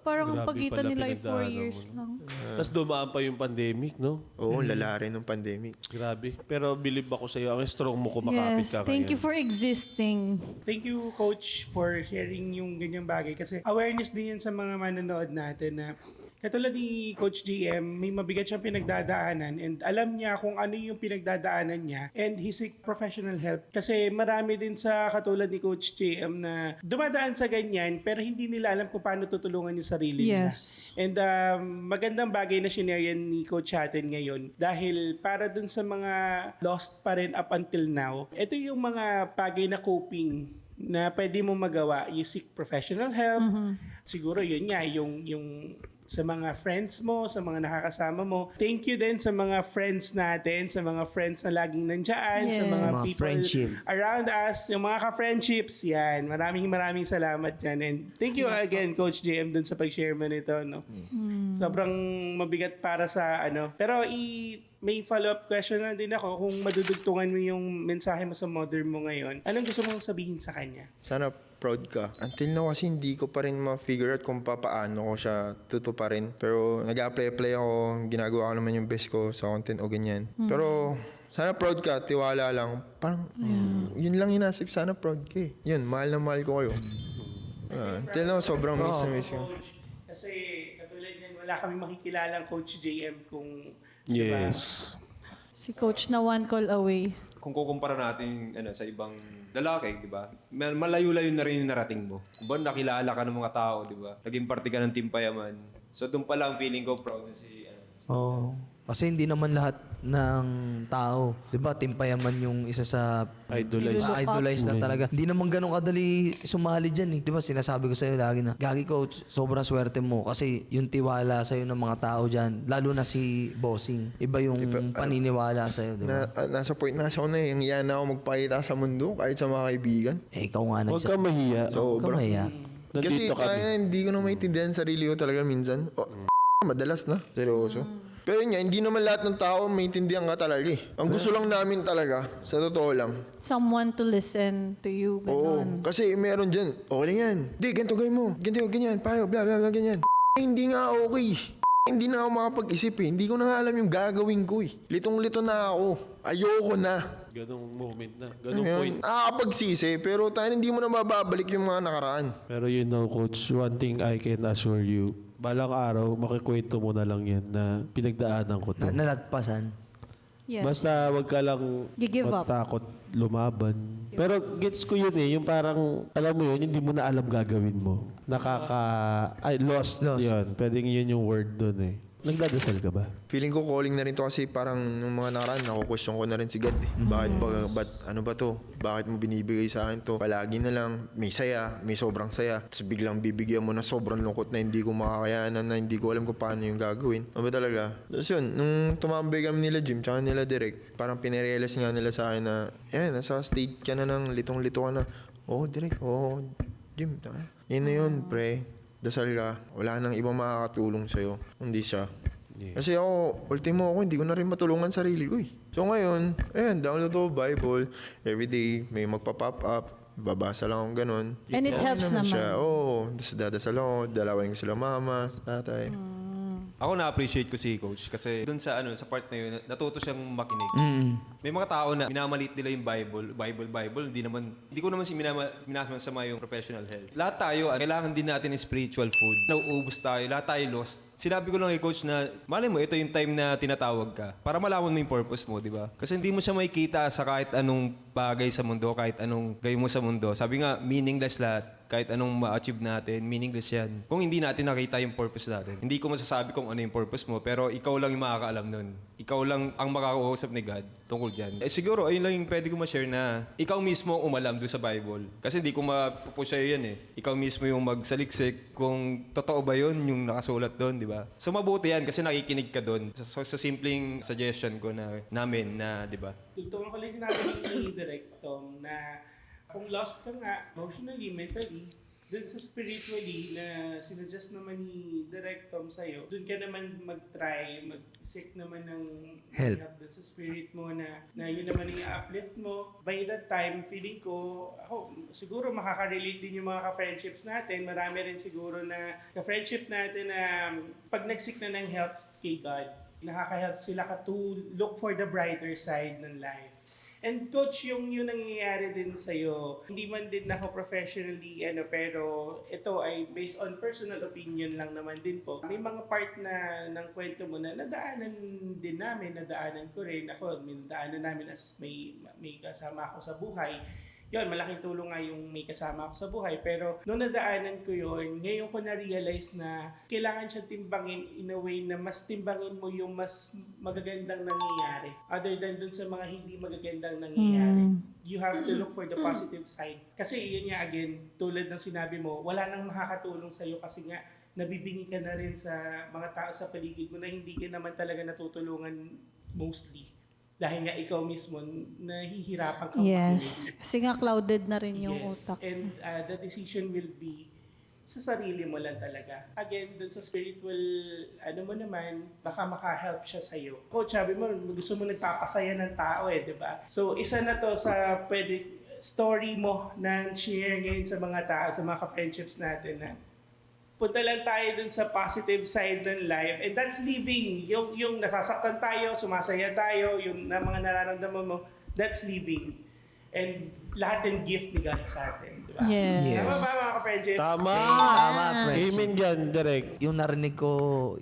parang ang Grabe pagitan pala nila ay 4 pinagdaanan years mo. lang. Tapos dumaan pa yung pandemic, no? Oo, lala rin ng pandemic. Grabe. Pero believe ako sa'yo, ang strong mo kumakapit Yes, ka thank ngayon. you for existing. Thank you, Coach, for sharing yung ganyang bagay. Kasi awareness din yun sa mga manonood natin na katulad ni Coach GM, may mabigat siyang pinagdadaanan and alam niya kung ano yung pinagdadaanan niya and he seek professional help. Kasi marami din sa katulad ni Coach GM na dumadaan sa ganyan pero hindi nila alam kung paano tutulungan yung sarili nila. Yes. And magandang bagay na shinare yan ni Coach Hatten ngayon dahil para dun sa mga lost pa rin up until now, ito yung mga bagay na coping na pwede mo magawa. You seek professional help. Siguro yun nga, yung sa mga friends mo, sa mga nakakasama mo. Thank you din sa mga friends natin, sa mga friends na laging nandyan, sa Yes. mga Sa mga people friendship. around us, yung mga ka-friendships, yan. Maraming salamat yan. And thank you again, Coach JM, dun sa pag-share mo nito. No? Sobrang mabigat para sa ano. Pero may follow-up question na din ako kung madudugtungan mo yung mensahe mo sa mother mo ngayon. Anong gusto mong sabihin sa kanya? Sana proud ka. Until now kasi hindi ko pa rin ma-figure out kung paano ko siya tutuparin. Pero nag-apply ako, ginagawa ko naman yung best ko sa content o ganyan. Pero sana proud ka, tiwala lang. Parang yun lang yung nasip, sana proud ka eh. Yun, mahal na mahal ko kayo. Until now, sobrang miss na miss ko. Coach, kasi katulad yan, wala kami makikilalang Coach JM kung diba? Yes. Si Coach na one call away. Kung kukumpara natin sa ibang lalaki, di ba? Malayo-layo na rin yung narating mo. Kung ba nakilala ka ng mga tao, di ba? Naging parte ka ng Team Payaman. So doon pa lang feeling ko proud na si Kasi hindi naman lahat ng tao, 'di ba, Timpayaman yung isa sa Idolize. idolize na talaga. Hindi naman ganun kadali sumali diyan eh. 'Di ba, sinasabi ko sa iyo lagi na, "Gagi coach, sobrang swerte mo kasi yung tiwala sa ng mga tao diyan, lalo na si Bossing. Iba yung paniniwala sa iyo, 'di ba?" Nasa point na siya ako na eh. Ang iya na ako magpakita sa mundo kahit sa mga kaibigan. Ikaw nga Huwag kang mahiya. So, bro. Kamaya. Kasi Nandito kami. kaya hindi ko na maintindihan sarili ko talaga minsan. Madalas na. Seryoso. Pero yun nga, hindi naman lahat ng tao maintindihan ka talaga eh. Ang gusto lang namin talaga, sa totoo lang. Someone to listen to you. Oo. Ganon. Kasi meron dyan, okay lang yan. Di, ganito gawin mo. Ganito, ganyan, payo, bla bla bla, ganyan. Hindi nga okay. Hindi na ako makapag-isip eh. Hindi ko na nga alam yung gagawin ko eh. Litong-lito na ako. Ayoko na. Ganong moment na. Ganong Ayun. point. Nakakapagsisi, pero tayo hindi mo na mababalik yung mga nakaraan. Pero you know, coach, one thing I can assure you, balang araw, makikwento mo na lang yan na pinagdaanan ko to. Nalagpasan. Yes. Basta wag ka lang Give up. matakot lumaban. Pero gets ko yun eh, yung parang, alam mo yun, hindi mo na alam gagawin mo. Lost. Yun. Pwedeng yun yung word dun eh. Nagdadasal ka ba? Feeling ko calling na rin to kasi parang nung mga nakaraan, naku-question ko na rin si God eh. Ano ba to? Bakit mo binibigay sa akin to? Palagi na lang, may saya, may sobrang saya. Tapos biglang bibigyan mo na sobrang lungkot na hindi ko makakayanan, na hindi ko alam kung paano yung gagawin. Ano ba talaga? Tapos yun, nung tumambay kami nila Jim, tsaka nila Direk, parang pinerealize nga nila sa akin na, nasa state ka na ng litong-lito ka na. Direk, Jim, yun na yun, pre. Dasal ka, wala nang ibang makakatulong sa'yo, hindi siya. Yeah. Kasi ako, ultimo ako, hindi ko na rin matulungan sarili ko eh. So ngayon, download ako Bible, everyday may magpa-pop up, babasa lang akong ganun. And it helps naman. Siya. Tapos dadasal ako, dalawin ko sila mama, tatay. Ako na-appreciate ko si Coach kasi dun sa sa part na yun, natuto siyang makinig. May mga tao na minamalit nila yung Bible. Hindi ko naman minasama yung professional health. Lahat tayo, kailangan din natin ng spiritual food. Nauubos tayo, lahat tayo lost. Sinabi ko lang kay Coach na, malay mo, ito yung time na tinatawag ka para malaman mo yung purpose mo, di ba? Kasi hindi mo siya makikita sa kahit anong bagay sa mundo, kahit anong gawin mo sa mundo. Sabi nga, meaningless lahat. Kahit anong ma-achieve natin, meaningless yan. Kung hindi natin nakita yung purpose natin. Hindi ko masasabi kung ano yung purpose mo, pero ikaw lang yung makakaalam nun. Ikaw lang ang makakausap ni God tungkol dyan. Siguro, ayun lang yung pwede ko ma-share na ikaw mismo ang umalam doon sa Bible. Kasi hindi ko mapupush sa'yo yan eh. Ikaw mismo yung magsaliksik kung totoo ba yun yung nakasulat doon, di ba? So mabuti yan kasi nakikinig ka doon. So, sa simpleng suggestion ko namin na, di ba? Tugtungan ko lang sinabi ni Direk Tom na kung lost ka nga, emotionally, mentally, dun sa spiritually na sinuggest naman ni Direk Tom sa'yo, dun ka naman mag-try, mag-seek naman ng Help dun sa spirit mo na yun naman yung uplift mo. By that time, feeling ko, ako, siguro makaka-relate din yung mga ka-friendships natin. Marami rin siguro na ka-friendship natin na pag nag-seek na ng help kay God, nakaka-help sila to look for the brighter side ng life. And coach, yung nangyayari din sa'yo, hindi man din ako professionally, pero ito ay based on personal opinion lang naman din po. May mga part na ng kwento mo na nadaanan din namin, nadaanan ko rin. Ako, nadaanan namin as may kasama ako sa buhay. Yun, malaking tulong nga yung may kasama ako sa buhay. Pero nung nadaanan ko yun, ngayon ko na-realize na kailangan siya timbangin in a way na mas timbangin mo yung mas magagandang nangyayari. Other than dun sa mga hindi magagandang nangyayari. You have to look for the positive side. Kasi yun nga, again, tulad ng sinabi mo, wala nang makakatulong sa'yo kasi nga nabibingi ka na rin sa mga tao sa paligid mo na hindi ka naman talaga natutulungan mostly. Dahil nga ikaw mismo nahihirapan ka Yes. Kasi nga clouded na rin yung utak. And the decision will be sa sarili mo lang talaga. Again, dun sa spiritual, mo naman, baka maka-help siya sa'yo. Coach, sabi mo, gusto mo nagpapasaya ng tao di ba? So, isa na to sa story mo na share ngayon sa mga tao, sa mga ka-friendships natin na punta lang tayo dun sa positive side ng life. And that's living. Yung nasasaktan tayo, sumasaya tayo, yung mga nararamdaman mo, that's living. And lahat yung gift ni God sa atin. Diba? Yes. Tama ba mga ka-friendships? Tama! Tama, friendship. Amen dyan, Direk. Yung narinig ko,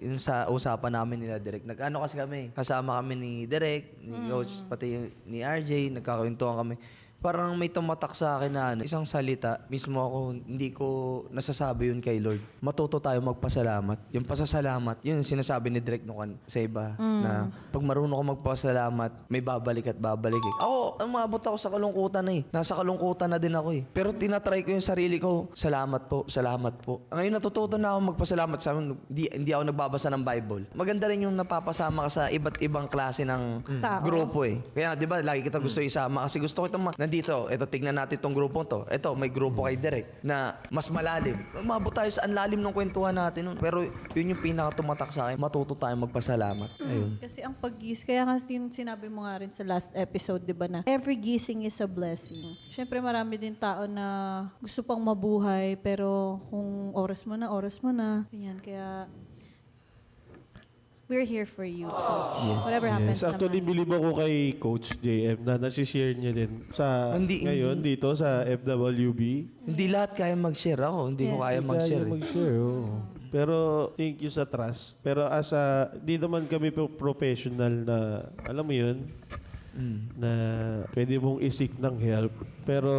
yung sa usapan namin nila Direk, nag-ano kasi kami, kasama kami ni Direk, ni Coach, pati ni RJ, nagkakwentuhan kami. parang may tumatak sa akin na isang salita, mismo ako, hindi ko nasasabi yun kay Lord. Matuto tayo magpasalamat. Yung pasasalamat, yun yung sinasabi ni Direk Nukan sa iba, na pag marunong ako magpasalamat, may babalik at babalik eh. Ako, umabot ako sa kalungkutan eh. Nasa kalungkutan na din ako eh. Pero tinatry ko yung sarili ko, salamat po, salamat po. Ngayon natututo na ako magpasalamat sa amin, hindi ako nagbabasa ng Bible. Maganda rin yung napapasama ka sa iba't ibang klase ng Tao. grupo eh. Kaya 'di ba, lagi kita gusto isama kasi gusto ko nandito, eto tignan natin tong grupong to. Eto, may grupo kay Derek na mas malalim. Umabot tayo sa anlalim ng kwentuhan natin nun. Pero yun yung pinaka-tumatak sa akin, matuto tayo magpasalamat. Ayun. Kasi ang paggising, kaya kasi sinabi mo nga rin sa last episode, di ba, na every gising is a blessing. Siyempre marami din tao na gusto pang mabuhay, pero kung oras mo na. Ganyan, kaya we're here for you. Whatever happens Yes, actually, naman. believe ako kay Coach JM na nasishare niya din sa ngayon dito sa FWB. Hindi lahat kaya mag-share ako. Hindi ko kaya mag-share. Eh. Mag-share, oo. Pero thank you sa trust. Pero di naman kami professional na, alam mo yun, na pwede mong isik ng help. Pero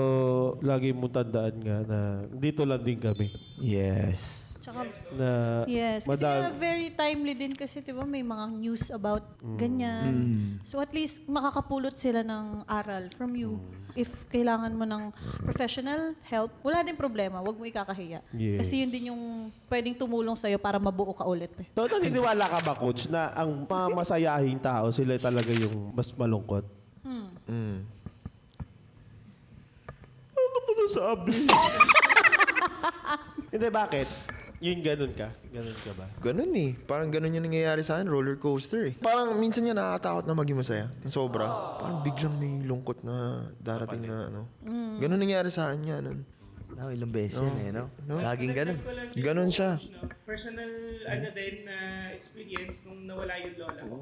lagi mong tandaan nga na dito lang din kami. Yes. Tsaka, Na yes, kasi very timely din kasi 'di ba may mga news about ganyan. So at least makakapulot sila ng aral from you. If kailangan mo ng professional help, wala din problema, wag mo ikakahiya. Yes. Kasi yun din yung pwedeng tumulong sa'yo para mabuo ka ulit. Eh. So, naniniwala ka ba, Coach, na ang mga masayahing tao, sila talaga yung mas malungkot? Ano mo nasabi? Hindi, bakit? Yung ganun ka? Ganun ka ba? Ganun eh. Parang ganun yung nangyayari sa akin, roller coaster eh. Parang minsan nga nakakatakot na maging masaya. Sobra. Parang biglang may lungkot na darating na ano. Ganun nangyayari sa akin nga nun. No, ilang beses yan eh, no? Laging ganun. Ganun siya. Personal din na experience nung nawala yung lola ko.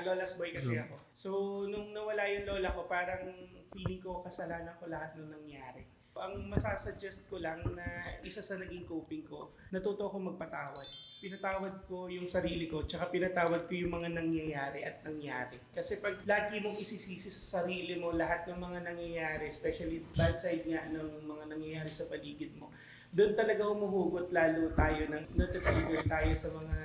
Lola's boy kasi ako. So nung nawala yung lola ko, parang feeling ko kasalanan ko lahat nung nangyari. Ang masasuggest ko lang na isa sa naging coping ko, natuto ako magpatawad. Pinatawad ko yung sarili ko, tsaka pinatawad ko yung mga nangyayari at nangyari. Kasi pag lagi mong isisisi sa sarili mo lahat ng mga nangyayari, especially bad side nga ng mga nangyayari sa paligid mo, doon talaga umuhugot lalo tayo ng natatrigger tayo sa mga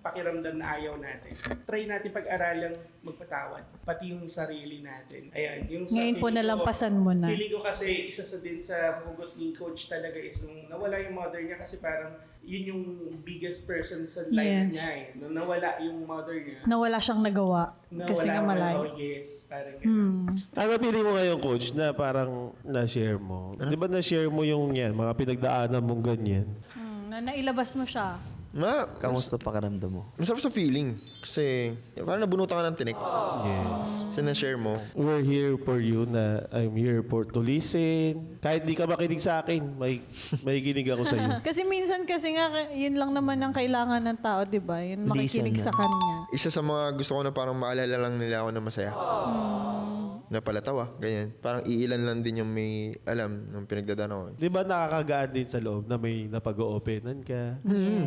pakiramdam na ayaw natin. Try natin pag-aralang magpatawad, pati yung sarili natin. Ayan, yung sa Ngayon po feeling ko- nalampasan mo na. Feeling ko kasi isa sa din sa hugot ni Coach talaga is nung nawala yung mother niya kasi parang yun yung biggest person sa life Yes. niya eh. Nung nawala yung mother niya, Na wala siyang nagawa. Kasi nga malayo. Oh yes, parang ganun. Ano pili mo ngayon, Coach, na parang na-share mo? Di ba na-share mo yung yan, mga pinagdaanan mong ganyan? Na nailabas mo siya. Kamusta pakiramdam mo? Masarap sa feeling. Kasi parang nabunutan ka ng tinik. Yes. Kasi na-share mo. We're here for you na I'm here to listen. Kahit di ka makinig sa akin, may kinig ako sa iyo. Kasi minsan kasi nga, yun lang naman ang kailangan ng tao, di ba? Yun makikinig Listen sa kanya. Isa sa mga gusto ko na parang maalala lang nila ako na masaya. Na palatawa, ganyan. Parang iilan lang din yung may alam ng pinagdadaan ko. Di ba nakakagaan din sa loob na may napag-oopenan ka?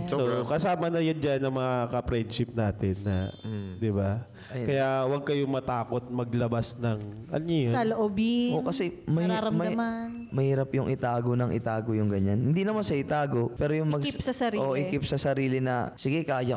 Sobra. So, kasama na yan dyan ng mga ka-friendship natin na, di ba? Kaya huwag kayong matakot maglabas ng, ano yun? Sa loobin, O kasi nararamdaman. mahirap yung itago yung ganyan. Hindi naman sa itago, pero yung I-keep sa sarili. i-keep sa sarili na, sige, kaya,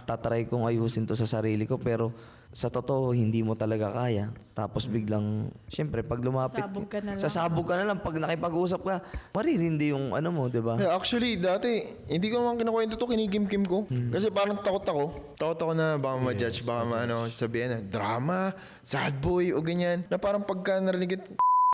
tatry kong ayusin to sa sarili ko, pero sa totoo, hindi mo talaga kaya. Tapos biglang, syempre, pag lumapit, Sasabog ka na lang. sasabog ka na lang. Pag nakipag-usap ka, maririndi yung ano mo, di ba? Yeah, actually, dati, hindi ko naman kinukwento to, kinigim-kim ko. Kasi parang takot ako. Takot ako na baka ma-judge, baka sabihin na, drama, sad boy, o ganyan. Na parang pagka narinig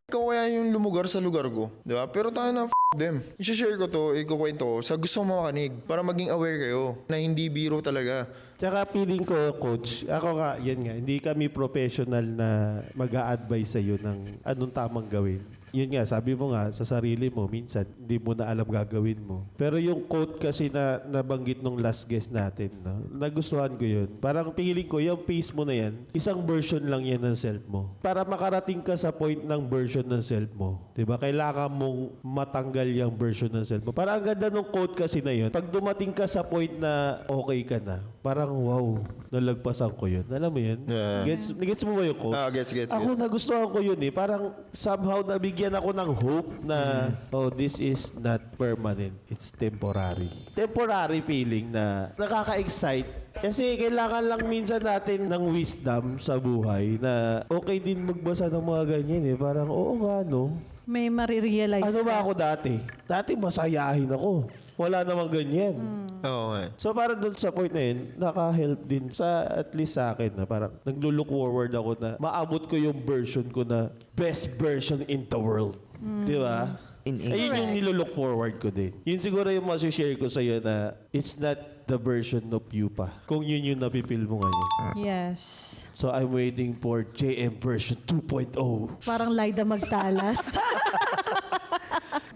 ikaw kaya yung lumugar sa lugar ko. Di ba? Pero tayo na, them. I-share ko to, ikukwento ko sa gusto mo makanig para maging aware kayo na hindi biro talaga. Tsaka feeling ko, Coach, ako nga, yan nga, hindi kami professional na mag-a-advise sa'yo ng anong tamang gawin. Yun nga, sabi mo nga, sa sarili mo, minsan, hindi mo na alam gagawin mo. Pero yung quote kasi na nabanggit nung last guest natin, no? Nagustuhan ko yun. Parang piling ko, yung pace mo na yan, isang version lang yan ng self mo. Para makarating ka sa point ng version ng self mo, diba? Kailangan mong matanggal yung version ng self mo. Parang ang ganda nung quote kasi na yun. Pag dumating ka sa point na okay ka na, parang wow, nalagpasan ko yun. Alam mo yun? Yeah. Gets mo ba yung quote? Gets. Ako nagustuhan ko yun eh. Parang somehow nabigyan ako ng hope na oh, this is not permanent. It's temporary. Temporary feeling na nakaka-excite. Kasi kailangan lang minsan natin ng wisdom sa buhay na okay din magbasa ng mga ganyan eh. Parang oo nga no. May marirealize Ano ba ka. ako dati? Dati masayahin ako. Wala namang ganyan. Oo nga. So parang doon sa point na yun, naka-help din sa at least sa akin na parang naglo-look forward ako na maabot ko yung version ko na best version in the world. Di ba? Ayun yung nilo-look forward ko din. Yun siguro yung masishare ko sa'yo na it's not the version of you pa. Kung yun yung napipil mo ngayon. Yes. So I'm waiting for JM version 2.0. Parang Laida Magtalas.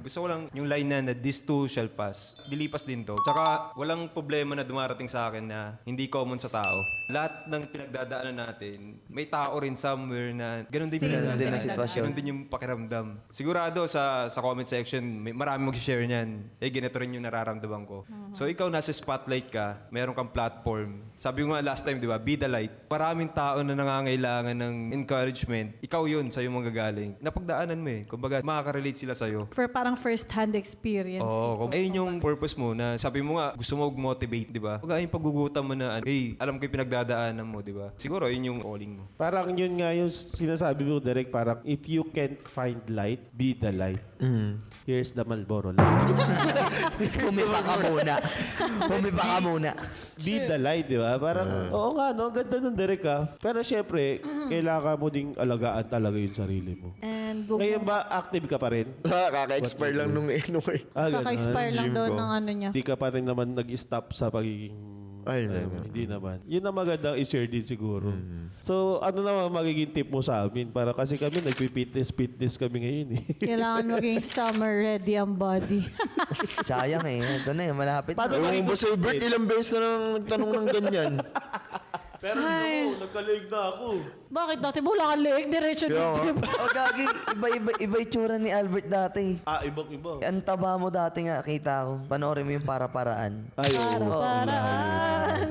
Gusto ko lang yung line na this too shall pass. Lilipas din to. Tsaka walang problema na dumarating sa akin na hindi common sa tao. Lahat ng pinagdadaanan natin, may tao rin somewhere na ganun din Ganun din ang sitwasyon. Ganun din yung pakiramdam. Sigurado sa comment section, may marami mag-share niyan. Ganito rin yung nararamdaman ko. So ikaw nasa spotlight ka, meron kang platform. Sabi ko nga last time, di ba, be the light. Maraming tao na nangangailangan ng encouragement. Ikaw yun, sa'yo manggagaling. Napagdaanan mo eh. Kumbaga, makaka-relate sila sa'yo. For parang first-hand experience. Oo, ayun yung purpose mo na sabi mo nga gusto mo mag-motivate, di ba? Huwag yung paggugutan mo na, hey, alam ko yung pinagdadaanan mo, di ba? Siguro yun yung calling mo. Parang yun nga yung sinasabi mo, Derek, parang if you can't find light, be the light. Here's the Marlboro light. Humipa ka muna. Humipa ka muna. Be the light, di ba? Parang, oo nga, no? Ganda nun, Derek, ha? Pero syempre, kailangan mo ding alagaan talaga yung sarili mo. And Ngayon ba, active ka pa rin? Kaka-expire lang nung ganun. kaka-expire lang Gym doon ko. ng ano niya. Hindi ka pa rin naman nag-stop sa pagiging... Ay, naman. Hindi naman. Yun ang magandang i-share din siguro. So, ano naman magiging tip mo sa amin? Para kasi kami nagpi-fitness kami ngayon eh. Kailangan maging summer ready ang body. Sayang eh. Ito na eh. Malapit Paano na. maging Yung boss Albert, ilang beses na nang nagtanong ng ganyan. Pero Ay. nagkalig na ako. Bakit dati mo wala kang leeg? Diretso ng trip. O gagi, iba itsura ni Albert dati. Ibang-iba. Ang taba mo dati nga, kita ko. Panoorin mo yung para-paraan. Ay, oo. Paraan.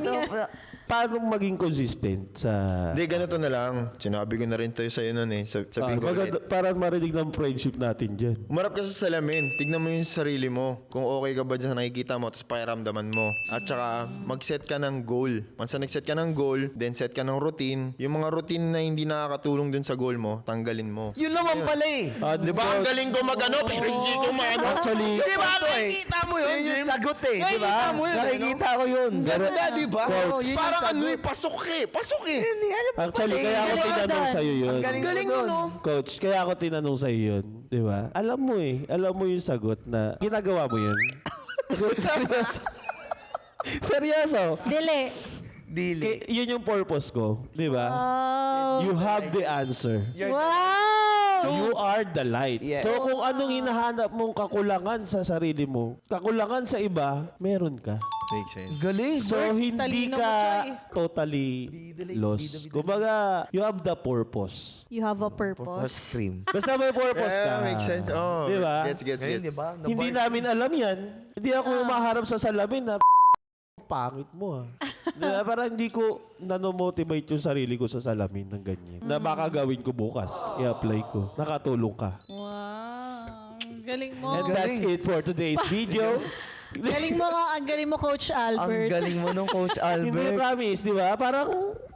Paano maging consistent sa... Hindi, ganito na lang. Sinabi ko na rin tayo sa'yo nun eh. Sabihin ko ulit. Para marinig ng friendship natin dyan. Umarap ka sa salamin. Tignan mo yung sarili mo. Kung okay ka ba dyan sa nakikita mo, tapos pakiramdaman mo. At saka, mag-set ka ng goal. Once na nag-set ka ng goal, then set ka ng routine. Yung mga routine na hindi nakakatulong dun sa goal mo, tanggalin mo. Yun naman pala eh. Di ba? Ang galing ko mag-ano, pero hindi ko maano. Actually, Di ba? Nakikita mo yun. Yun yung sagot eh. Di ba? Nakikita mo yun, Nakikita ko yun. Ganun na, di ba? Oo, yun yung Parang sagot. ano eh, pasok eh. Pasok eh. Yun eh, alam mo actually, pala eh. kaya ako Galing tinanong mo sa'yo yun. Ang galing Galing mo mo, dun. no? Coach, kaya ako tinanong sa'yo yun. Di ba? Alam mo eh. Alam mo yung sagot na ginagawa mo yun. Seryoso. Seryoso. Dili. Dili. Yun yung purpose ko. Di ba? Oh. You have the answer. Wow! You are the light. Yeah. So kung anong hinahanap mong kakulangan sa sarili mo, kakulangan sa iba, meron ka. Makes sense. Galing. So hindi talino mo, ka Choy. totally lost. Kumbaga, you have the purpose. You have a purpose. First cream. Basta may purpose ka. Yeah, makes sense. Oh, Di ba? Gets. Ngayon, di ba? Hindi namin alam yan. Hindi ako umaharap sa salamin na pangit mo Diba? Parang hindi ko nanomotivate yung sarili ko sa salamin ng ganyan. Na baka gawin ko bukas. I-apply ko. Nakatulong ka. Wow. Galing mo. And that's it for today's video. Galing mo nga. Ang galing mo, Coach Ang Albert. galing mo nung Coach Hindi, Albert. promise, di ba? Parang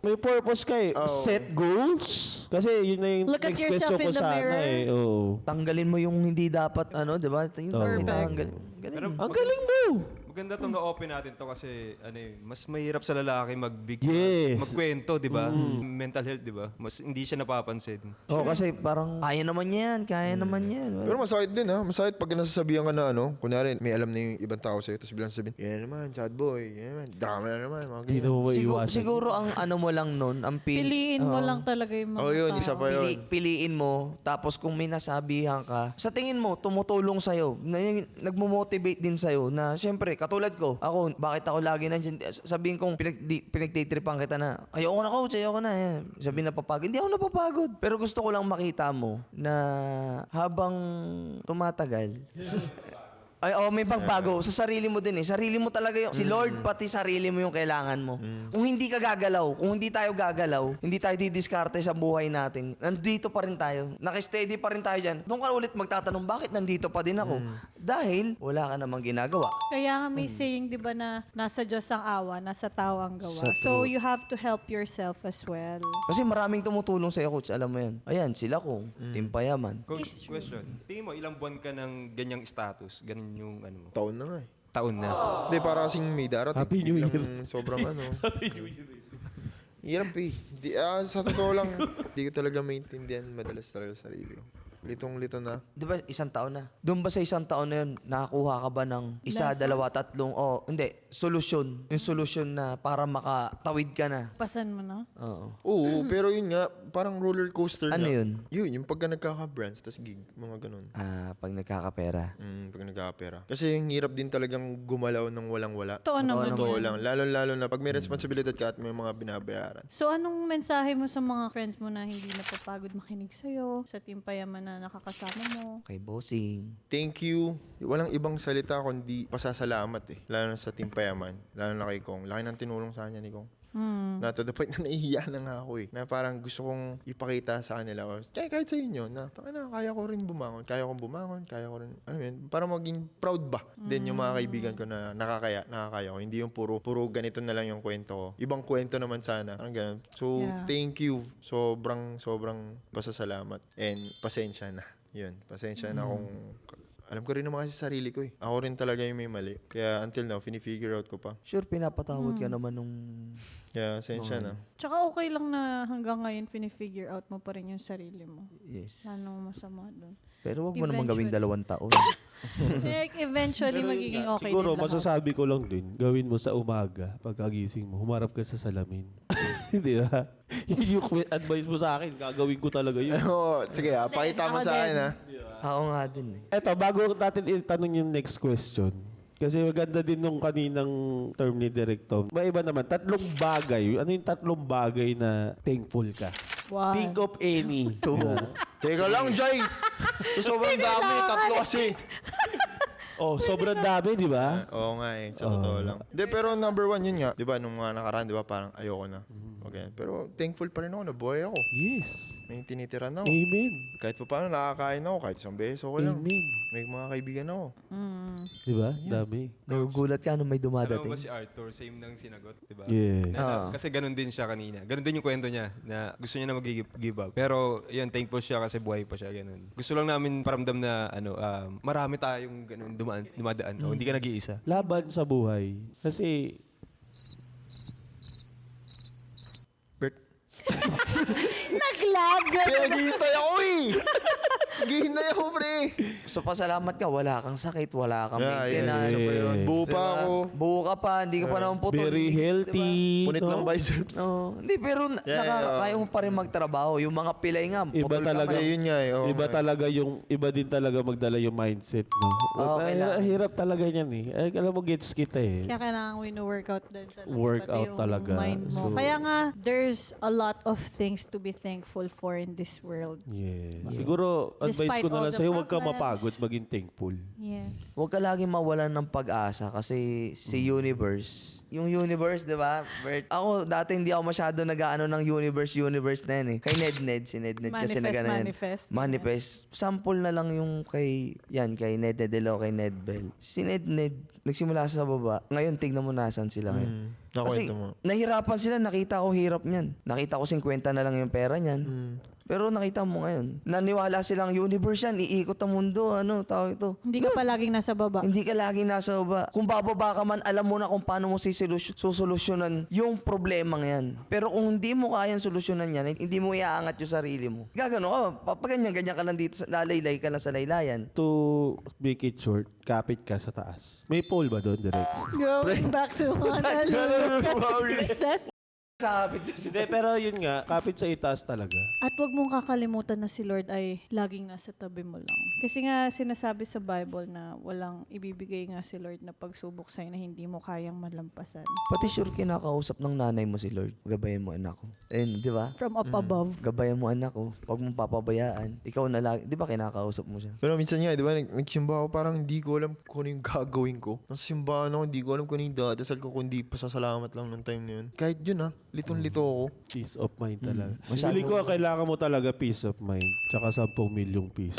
may purpose ka eh. Set goals. Kasi yun na yung Look at next yourself question ko in the sana mirror. eh. Oo. Tanggalin mo yung hindi dapat, ano, di ba? Yung Oo. tanggalin. Galing. Ang galing mo. Maganda tong na-open natin to kasi mas mahirap sa lalaki Yes. magkwento, di ba? Mental health, di ba? Mas hindi siya napapansin. Oo, kasi parang kaya naman yan, kaya naman yan. Pero masakit din ha. Masakit pag nasasabihan ka na kunyari may alam na yung ibang tao sa'yo, tapos bilang sabihin, yan naman, sad boy, yan naman, drama na naman, mga Hindi ganyan. mo Siguro, maiwasan. siguro ang ano mo lang nun, ang Piliin mo lang talaga yung mga Yun, tao. isa pa yun. Piliin mo, tapos kung may nasabihan ka, sa tingin mo, tumutulong sa'yo, nagmo-motivate din sa'yo, na syempre, katulad ko, ako, bakit ako lagi nandiyan, sabihin kong pinagtitripan kita na, ayoko na coach, ayoko na, yan. Sabihin napapagod, hindi ako napapagod. Pero gusto ko lang makita mo na habang tumatagal, may pagbago sa sarili mo din eh. Sarili mo talaga yung, si Lord pati sarili mo yung kailangan mo. Kung hindi ka gagalaw, kung hindi tayo gagalaw, hindi tayo didiskarte sa buhay natin, nandito pa rin tayo. Nakasteady pa rin tayo dyan. Doon ka ulit magtatanong, bakit nandito pa din ako? Dahil wala ka namang ginagawa. Kaya nga may saying, di ba, na nasa Diyos ang awa, nasa tao ang gawa. Sa So truth. you have to help yourself as well. Kasi maraming tumutulong sa'yo, coach. Alam mo yan. Ayan, sila kong, Team Payaman. Coach, question. Tingin mo, ilang buwan ka ng ganyang status? Ganun yung mo? Taon na nga eh. Taon na. Hindi, para kasing may darating. Happy New Year. Biglang Sobrang Happy New Year. Hirap eh. Sa totoo lang, hindi ko talaga maintindihan madalas talaga sa sarili ko. Litong-lito na. Di ba, isang taon na? Doon ba sa isang taon na yun, nakakuha ka ba ng isa, dalawa, tatlong, hindi, solusyon. Yung solusyon na para makatawid ka na. Pasan mo na? Oo. Oo, pero yun nga, parang roller coaster Ano nga. yun? Yun, yung pagka nagkaka-brands, tas gig, mga ganun. Pag nagkakapera. Pag nagkakapera. Kasi yung hirap din talagang gumalaw ng walang-wala. Totoo naman. Totoo lang. Lalo na pag may responsibilidad ka at may mga binabayaran. So anong mensahe mo sa mga friends mo na hindi napapagod makinig sa'yo, sa Team Payaman na nakakasama mo? Kay bossing. Thank you. Walang ibang salita kundi pasasalamat eh. Lalo na sa Team Payaman. Lalo na kay Kong. Laki ng tinulong sa kanya ni Kong. Na to the point na nahihiya na nga ako eh. Na parang gusto kong ipakita sa kanila. Kahit sa inyo na, kaya ko rin bumangon. Kaya ko rin, ano yun, para maging proud ba din yung mga kaibigan ko na nakakaya ko. Hindi yung puro ganito na lang yung kwento ko. Ibang kwento naman sana. Parang ganun. So, Yeah. thank you. Sobrang pasasalamat. And pasensya na. Yun, pasensya na kung alam ko rin naman kasi sa sarili ko eh. Ako rin talaga yung may mali. Kaya until now, fini-figure out ko pa. Sure, pinapatawad ka naman nung... Kaya pasensya na. Tsaka okay lang na hanggang ngayon fini-figure out mo pa rin yung sarili mo. Yes. Anong masama doon? Pero wag mo naman gawing Eventually. 2 taon. Like, eventually Pero magiging okay siguro, din lahat. masasabi ko lang din, gawin mo sa umaga, pagkagising mo, humarap ka sa salamin. Di ba? Yun yung advice mo sa akin, gagawin ko talaga yun. Oo, sige pakita mo ako sa akin din. ha. Oo nga din eh. Eto, bago natin itanong yung next question, kasi maganda din nung kaninang term ni Direk Tom. May iba naman, 3 bagay. Ano yung 3 bagay na thankful ka? Wow. Think of any. Teka lang, Jay! Sobrang dami, 3 kasi. Oh, sobrang dami, di ba? Oo nga eh, sa totoo lang. Hindi, pero number 1 yun nga. Di ba, nung mga nakaraan, di ba, parang ayoko na. Okay. Pero thankful pa rin ako, nabuhay ako. Yes. May tinitiran ako. Amen. Kahit pa paano, nakakain ako. Kahit isang beses, okay lang. Amen. May mga kaibigan ako. Di ba? Dami. Nagugulat ka nung may Alam mo dumadating. ba si Arthur, same nang sinagot, di ba? Yes. Kasi ganun din siya kanina. Ganun din yung kwento niya na gusto niya na mag-give up. Pero yun, thankful siya kasi buhay pa siya, ganun. Gusto lang namin paramdam na marami tayong ganun dumadaan. O, hindi ka nag-iisa. Laban sa buhay. Kasi, Bert, Naglag! kaya naghihintay ako eh! Naghihintay ako, pre! So, pasalamat ka, wala kang sakit, wala kang maintenance. Isa pa yun. Buo pa ako. Buo ka pa, hindi ka pa naman putol. very Hindi- healthy. Punit no? lang biceps. No, hindi, pero kaya mo pa rin magtrabaho. Yung mga pilay nga, Iba putol ka talaga. pa. Eh, yun nga eh. Oo Iba nga eh. talaga iba din talaga magdala yung mindset, no? Oo, kailangan. Hirap talaga yan eh. Alam mo, gets kita eh. Kaya kailangan wino-workout din talaga. Workout pati yung talaga. mind mo. So- Kaya nga, there's a lot of things to be thankful for in this world. Yeah. Siguro, advice Despite ko na all lang the sa'yo, huwag ka problems. mapagod, maging thankful. Yes. Huwag ka lagi mawalan ng pag-asa kasi si Universe, yung Universe, di ba, Bert? Ako, dati hindi ako masyado nag-ano ng Universe na yan eh. Kay Ned, si Ned kasi nag-ano yan. Manifest. Sample na lang yung kay Ned Nedelo, kay Ned Bell. Si Ned, nagsimula sa baba. Ngayon, tignan mo nasan sila ngayon. Kasi Nakwento mo. nahirapan sila, nakita ko hirap niyan. Nakita ko 50 na lang yung pera niyan. Pero nakita mo ngayon, naniwala silang universe yan, iikot ang mundo, tawag ito. Hindi ka pa laging nasa baba. Hindi ka laging nasa baba. Kung bababa ka man, alam mo na kung paano mo susolusyonan yung problemang yan. Pero kung hindi mo kayang solusyonan yan, hindi mo iaangat yung sarili mo. Gagano ka, paganyan-ganyan ka lang dito, lalaylay ka lang sa laylayan. To make it short, kapit ka sa taas. May pole ba doon, direct? Going back to Honolulu. Sabi to si Hindi, pero yun nga, kapit sa itaas talaga. At wag mong kakalimutan na si Lord ay laging nasa tabi mo lang. Kasi nga sinasabi sa Bible na walang ibibigay nga si Lord na pagsubok sa'yo na hindi mo kayang malampasan. Pati sure kinakausap ng nanay mo si Lord. Gabayan mo anak ko. Ayun, di ba? From up above. Gabayan mo anak ko. Huwag mong papabayaan. Ikaw na lagi. Di ba kinakausap mo siya? Pero minsan nga, di ba, nagsimba ako, parang hindi ko alam kung ano yung gagawin ko. Nasa simbahan ako, hindi ko alam kung ano yung dadasal ko, kundi pasasalamat lang ng time na yun. Kahit yun litong-lito ako. Peace of mind talaga. Masyado- Hindi ko kailangan mo talaga peace of mind. Tsaka 10 milyong piso.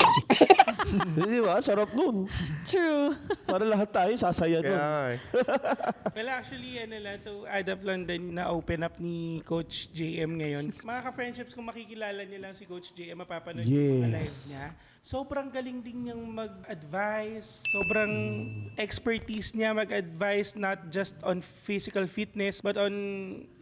Di ba? Sarap nun. True. Para lahat tayo sasaya nun. Kaya Well, actually, to add up lang din na open up ni Coach JM ngayon. Mga ka-friendships, kung makikilala niyo lang si Coach JM, mapapanood yung mga live niya. Sobrang galing din niyang mag-advise. Sobrang expertise niya mag-advise not just on physical fitness, but on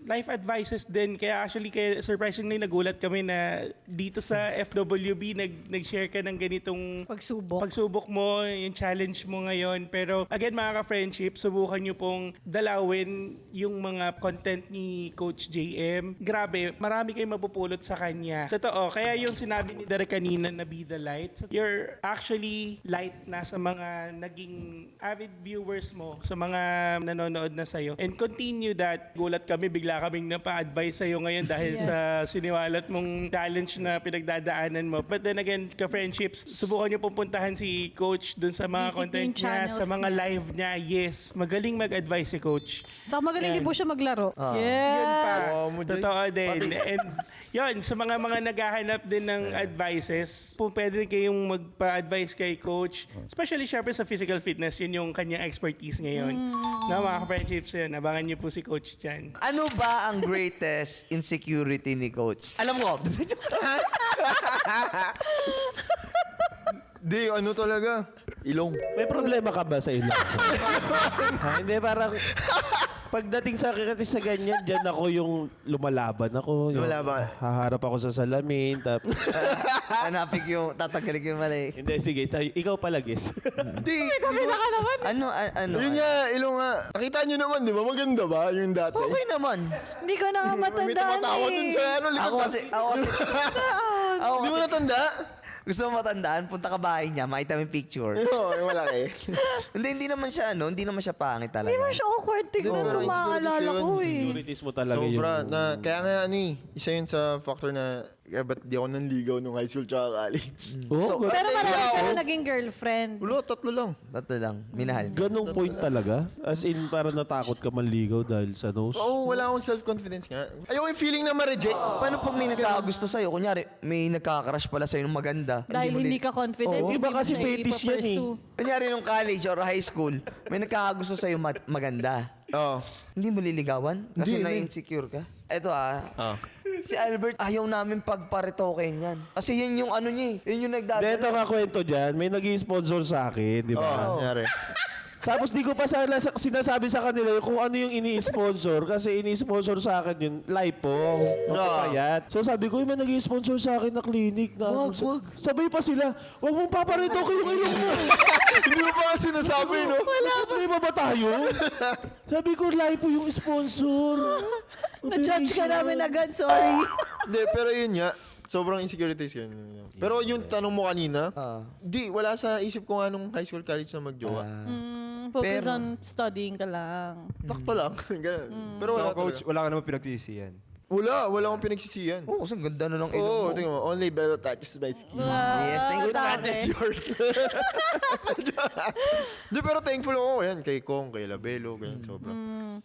life advices din. Kaya actually, surprisingly, nagulat kami na dito sa FWB, nag-share ka ng ganitong pagsubok mo, yung challenge mo ngayon. Pero again, mga ka-friendship, subukan nyo pong dalawin yung mga content ni Coach JM. Grabe, marami kayong mapupulot sa kanya. Totoo, kaya yung sinabi ni Derek kanina na be the light, you're actually light na sa mga naging avid viewers mo, sa mga nanonood na sa'yo. And continue that. Gulat kami, bigla kaming napa-advise sa'yo ngayon dahil sa siniwalat mong challenge na pinagdadaanan mo. But then again, ka-friendships, subukan nyo pupuntahan si Coach dun sa mga Visit content yung niya, channels sa mga niya. live niya. Yes, magaling mag-advise si Coach. Saka magaling din po siya maglaro. Yun pa. Wow, mo, Jay. Totoo din. And yun, sa mga naghahanap din ng advices, po pwede rin kayong magpa-advise kay Coach. Especially syempre sa physical fitness, yun yung kanyang expertise ngayon. Na mga ka-friendships yun, abangan niyo po si Coach dyan. Ano ba ang greatest insecurity ni Coach? Alam mo, Di, talaga? Ilong. May problema ka ba sa ilong? Ha, hindi, parang pagdating sa akin kasi sa ganyan, dyan ako yung lumalaban ako. Yung Lumalaban. Haharap ako sa salamin. hanapin yung, tatanggalin yung mali. Hindi, sige. Ikaw pala, guess. Di, Ano? yun nga, ilong nga. Nakita nyo naman, di ba? Maganda ba yung dati? Okay naman. Hindi ko na nga May matandaan tumatawa dun sa likod. Ako kasi, Di mo natanda? gusto mo matandaan, punta ka bahay niya, makita mo yung picture. Oo, malaki. hindi naman siya, hindi naman siya pangit talaga. Hindi mo siya awkward tignan pero kung insecurities maaalala ko ko yun. eh. Securities mo talaga Sobra. yung... Kaya nga, isa yun sa factor na kaya ba't di ako nanligaw nung high school tsaka college? Oh, Pero marami ka ako. na naging girlfriend. Ulo, 3 lang. Tatlo lang, minahal. ganong point talaga? As in, para natakot ka manligaw dahil sa nose? Oo, wala akong self-confidence nga. Ayoko yung feeling na ma-reject. Paano pag may nagkakagusto sa'yo? Kunyari, may nagkaka-crush pala sa'yo ng maganda. Dahil hindi ka confident. Oo. hindi Iba mo kasi siya fetish yan eh. ipapursue. Kunyari nung college or high school, may nagkakagusto sa'yo maganda. Oo. Hindi mo liligawan? Kasi Hindi, na-insecure ka? Eto Oo. si Albert, ayaw namin pagparitoken yan. Kasi yan yung ano niya eh. Yun yung Dito nagdadala. nga kwento dyan, may nag-sponsor sa akin, di ba? Oo, nangyari. Tapos di ko pa sinasabi sa kanila kung ano yung ini-sponsor kasi ini-sponsor sa akin yung lipo, magpapayat. So sabi ko, may nag-sponsor sa akin na clinic na Wag. Sabay pa sila, wag mong paparito ko yung ilong mo. Hindi mo pa nga sinasabi, no? Problema ba tayo? Sabi ko, lipo yung sponsor. Na-judge ka namin agad, sorry. Hindi, pero yun nga. Sobrang insecurities yun. Pero yung tanong mo kanina, wala sa isip ko nga nung high school, college na magjowa. Focus Pero- on studying ka lang. Takto lang. Ganun. Pero So, wala Coach, talaga. wala ka naman pinagsisiyan. Wala akong pinagsisiyan. Oo, kasi ang ganda na ng ilong Oo, mo. tingnan mo. Only Bello touches my skin. Yes, thank you. Dami. Touches yours. Di, pero thankful ako yan. Kay Kong, kay Labelo, ganyan. Sobra.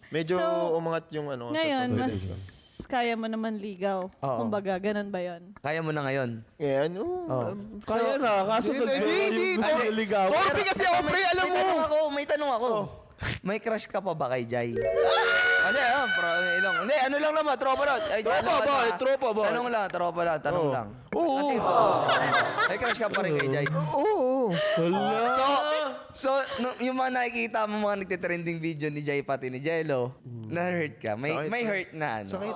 Medyo umangat yung ano. Ngayon, mas self-confidence ko. kaya mo naman ligaw. Oo. Kumbaga, ganun ba yun? Kaya mo na ngayon. Ngayon, Kaya na, kaso Hindi. nag-ligaw. Torpe kasi ako, pre. Alam mo. May tanong ako. May crush ka pa ba kay Jai? Hindi, ilong. Hindi, ano lang naman, tropa lang. Ay, Tropa ba? Tanong lang, tropa lang, tanong lang. Oo. Kasi, may crush ka pa rin kay Jai. Oo. So, yung mga nakikita mo, mga nagtitrending video ni Jai pati ni Jello, na-hurt ka. May hurt na ano. Sakit.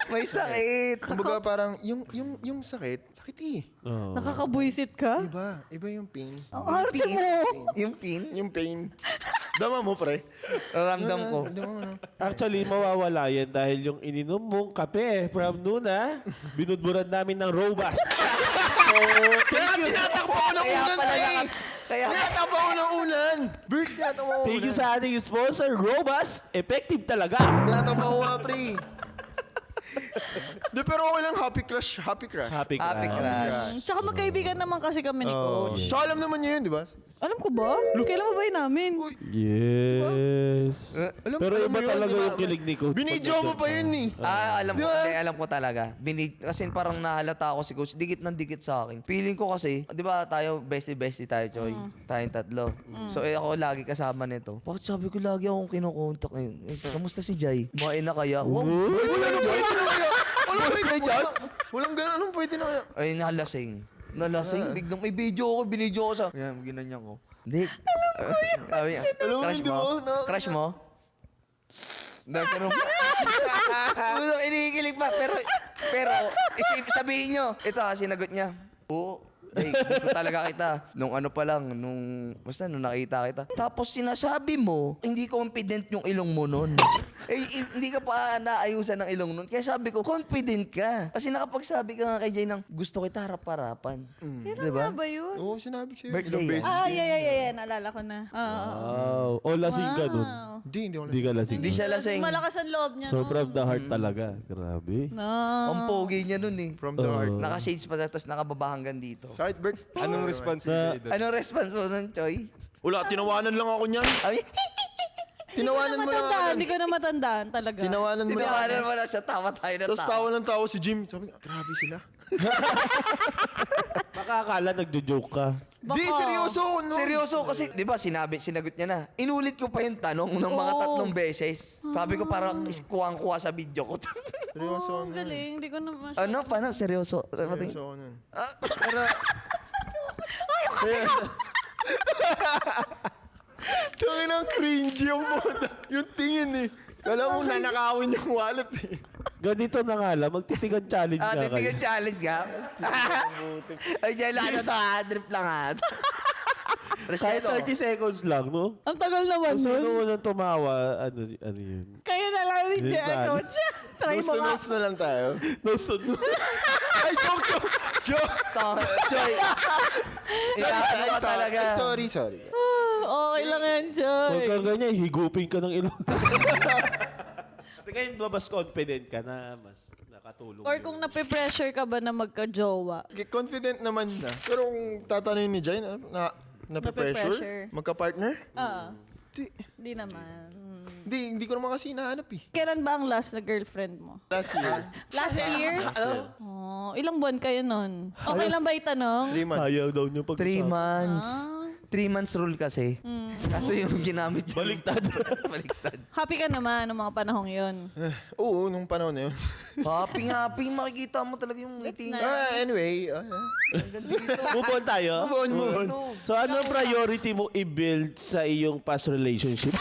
May sakit. Kumbaga parang, yung sakit eh. Nakakabuisit ka? Iba yung pain. Ang arte mo! Yung pin, Yung pain. Dama mo, pre. ramdam ko. Actually, mawawala yan dahil yung ininom mong kape from noon, binudburan namin ng robust. Kaya tinatakbo ko ng Kaya ulan, pala pre. Kaya, Tinatakbo ko ng ulan. Bert, tinatakbo ko Thank you sa ating sponsor, Robust. Effective talaga. Tinatakbo ko nga, pre. Di, pero okay lang, happy crush. Happy happy ka. crush. Tsaka magkaibigan naman kasi kami ni Coach. Tsaka alam naman niya yun, di ba? Alam ko ba? Kailan mo ba yun namin? Yes. Alam- Pero alam iba mo yun, talaga di ba? yung kilig ni Coach. Binidyo mo pa yun eh. Alam ko, hindi, alam ko talaga. Kasi parang nahalata ako si Coach, dikit ng dikit sa akin. Feeling ko kasi, di ba tayo, bestie tayo, Choy. Tayong tatlo. So, ako lagi kasama nito. Bakit sabi ko lagi akong kinokontak ngayon? Kamusta si Jai? Kumain na kaya? Wow, Walang pwede na kaya. Walang ganun. Anong pwede na kaya? ay, nalasing. Biglang may video ako, binidyo ko sa... Yan, ginanyan ko. Hindi. Sabi niya, Alam mo, crush hindi mo? mo, Crush mo? Hindi, pero... Inikilig pa. Pero, sabihin nyo. Ito sinagot niya. Oo. Hey, gusto talaga kita. Nung ano pa lang, basta nung nakita kita. Tapos sinasabi mo, hindi confident yung ilong mo nun. Hindi ka pa naayusan ng ilong nun. Kaya sabi ko, confident ka. Kasi nakapagsabi ka nga kay Jay ng, gusto kita harap-harapan. Kailan nga ba yun? Oo, sinabi ko sa'yo. Birthday Ilang yan. beses. Yeah. Naalala ko na. Wow. O, lasing ka nun. Hindi ako Hindi ka lasing. Hindi siya lasing. Malakas ang loob niya. Sobrang the heart talaga. Grabe. No. Ang pogi niya nun eh. From the heart. Naka-shades pa tapos nakababa hanggang dito. Sakit, Bert. Anong response niya doon? Anong response mo nun, Choy? Wala, tinawanan lang ako niyan. Ay, Tinawanan mo lang ako. Hindi ko na matandaan talaga. Tinawanan mo lang ako. tinawanan mo na siya. Tawa tayo na Tapos tawa. tawa ng tao si Jim. Sabi nga, grabe sila. Baka akala nagjo-joke ka. Di, seryoso. No. Seryoso kasi, di ba, sinagot niya na. Inulit ko pa yung tanong ng mga Oo. 3 beses. Sabi ko parang kuwang-kuha sa video ko. Seryoso. Ang galing. Hindi ko na mas... Ano? Paano? Seryoso? Seryoso ako nun. Tangin ang cringe yung moda. Yung tingin eh. Kala mo nanakawin yung wallet eh. Ganito na nga lang, magtitigan challenge nga kayo. Titigan challenge ka? Ay, Jay, ano to drip lang Kahit Respeto. 30 seconds lang, no? Ang tagal naman Kung sino nun. unang tumawa, ano yun? Kaya na lang rin Yun dyan, ba? Coach. Try Nose mo to nga. nose na lang tayo. No, Ay, joke. Joy. Inaano ka talaga. Sorry. Okay lang yan, Joy. Huwag kang ganyan, higupin ka ng ilong. Kasi ngayon, mas confident ka na mas nakatulong. Or kung nape-pressure ka ba na magka-jowa? Confident naman na. Pero kung tatanungin ni Jai na Nape-pressure. pressure magka-partner? Di naman. Hindi ko naman kasi hinahanap eh. Kailan ba ang last na girlfriend mo? Last year. Last year? Oh, ilang buwan kayo nun? Okay lang ba itanong? 3 months. Ayaw daw niyo pag 3 months. 3 months rule kasi. Kaso yung ginamit yun. Baliktad. Baliktad. Happy ka naman ng mga panahong yon. Oo, nung panahon na yun. Happy. Makikita mo talaga yung ngiti niya. Anyway. Move on tayo. Move on. So ano ang priority mo i-build sa iyong past relationship?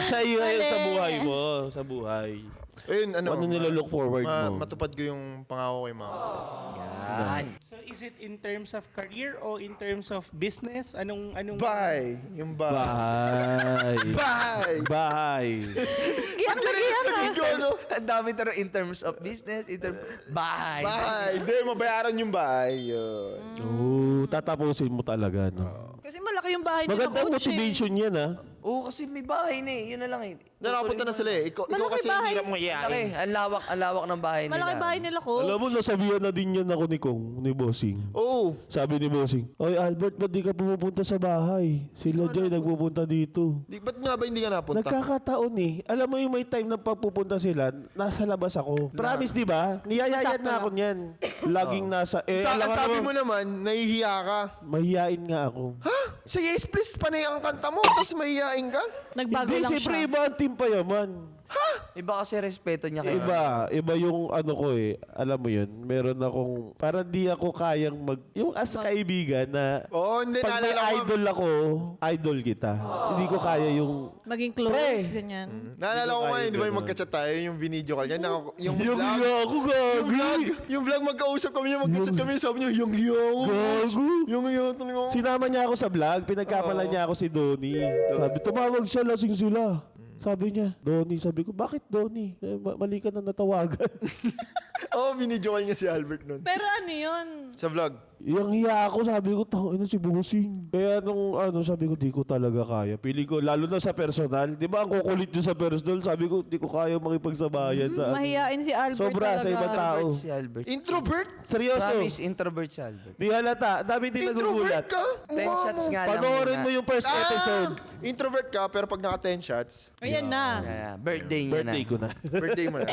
sa iyo sa buhay mo, sa buhay. Ayun, Ano nilo-look forward mo? Matupad ko yung pangako kay mama. Yan. So is it in terms of career o in terms of business? Anong Bye! Yung bye. Bahay. Bye! Bahay. Giyak na giyak ka. Ang dami taro in terms of business, bahay. Bye! Hindi, mabayaran yung bahay. Yun. Oh, tatapusin mo talaga, no? Kasi malaki yung bahay nila, Magandang Coach. motivation yan, ha? Oo, kasi may bahay na eh. Yun na lang eh. Narapunta na sila eh. Ikaw Malaki kasi bahay. hirap mo Laki, iyain. ang lawak ng bahay nila. Malaki bahay nila, Coach. Alam mo, nasabihan na din yan ako ni Kong, ni Bossing. Oo. Sabi ni Bossing, Oy Albert, ba't di ka pumupunta sa bahay? Sila Joy nagpupunta dito. Ba't nga ba hindi ka napunta? Nagkakataon eh. Alam mo yung may time na pagpupunta sila, nasa labas ako. Promise, di ba? Niyayayat na ako niyan. Laging nasa... Sabi mo naman, nahihiya ka. Mahihain nga ako. Ha? Sa Yes Please, panay ang kanta mo, tapos mahihiyain ka? Nagbago Hindi, lang siyempre siya. iba ang team pa yaman. Iba kasi respeto niya kay Iba yung ano ko eh. Alam mo yun, meron akong, parang di ako kayang yung as kaibigan na Oo, hindi, pag may naalala ko. idol ako, idol kita. Hindi ko kaya yung, Maging close, Pre! ganyan. Naalala ko Hindi ko ngayon, kaya di ba yung ganun. magka-chat tayo, yung video call niya, yung yung vlog. ako gagi. Yung vlog, magkausap kami, yung magka-chat kami, sabi niya, yung ako. Gago. Yung talaga. Sinama niya ako sa vlog, pinagkapalan niya ako si Donnie. Sabi, tumawag siya, lasing sila. Sabi niya, Donnie, sabi ko, bakit Donnie? Mali ka na natawagan. Oo, binidyo call niya si Albert nun. Pero ano yun? Sa vlog. Yung hiya ako, sabi ko, tao ina si Busing. Kaya nung sabi ko, di ko talaga kaya. Pili ko, lalo na sa personal. Di ba ang kukulit nyo sa personal? Sabi ko, di ko kaya makipagsabayan sa Mahihain si Albert Sobra talaga. sa ibang tao. Introvert si Albert. Introvert? Seryoso. Promise, introvert si Albert. Di halata. Dami din nagugulat. Introvert ka? 10 shots nga lang Panoorin muna. mo yung first episode. Introvert ka, pero pag naka 10 shots, Ayan na. Yeah, birthday niya Birthday na. ko na. birthday mo na.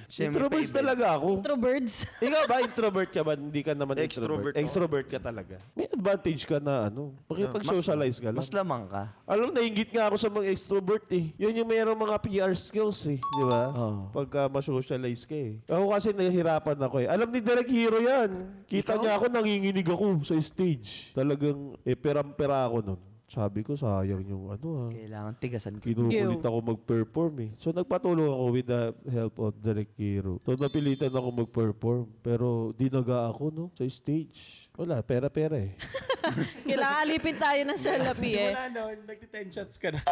Siya yung Introverts favorite. talaga ako. Introverts. Ikaw ba, introvert ka ba? Hindi ka naman Extrovert extrovert. ako. Extrovert ka talaga. May advantage ka na makipag-socialize ka lang. Mas lamang ka. Alam, nainggit nga ako sa mga extrovert eh. Yun yung mayroong mga PR skills eh. Di ba? Oo. Pagka ma-socialize ka eh. Ako kasi nahihirapan ako eh. Alam ni Direk Hero yan. Kita niya ako, nanginginig ako sa stage. Talagang peram-pera ako nun. Sabi ko, sayang yung Kailangan tigasan ko. kinukulit ako mag-perform eh. So nagpatulong ako with the help of Direk Hero. So napilitan ako mag-perform. Pero dinaga ako no, sa stage. Wala, pera-pera eh. Kailangan alipin tayo ng salapi eh. Simula noon, nagti-10 shots ka na.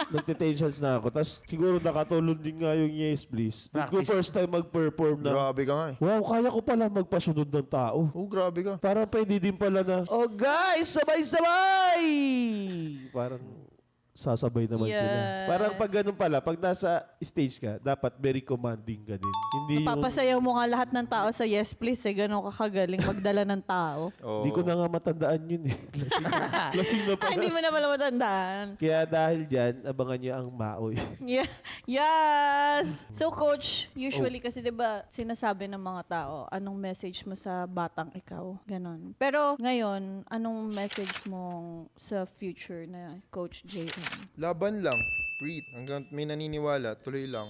Nagtitensions na ako. Tapos siguro nakatulong din nga yung Yes Please. Ko Practice. first time mag-perform na, Grabe ka nga eh. wow, kaya ko pala magpasunod ng tao. Oo, grabe ka. Parang pwede din pala na, oh guys, sabay-sabay! Parang sasabay naman sila. Yes. Parang pag ganun pala, pag nasa stage ka, dapat very commanding ka din. Hindi yung, Napapasayaw mo nga lahat ng tao sa Yes Please eh. Ganun ka kagaling magdala ng tao. Oo. hindi ko na nga matandaan yun eh. Lasing na Ay, pala. hindi mo na pala matandaan. Kaya dahil dyan, abangan niyo ang Maoy. Yeah. Yes! So, Coach, usually kasi 'di ba sinasabi ng mga tao, anong message mo sa batang ikaw? Ganon. Pero ngayon, anong message mo sa future na Coach JM? Laban lang. Breathe. Hanggang may naniniwala, tuloy lang.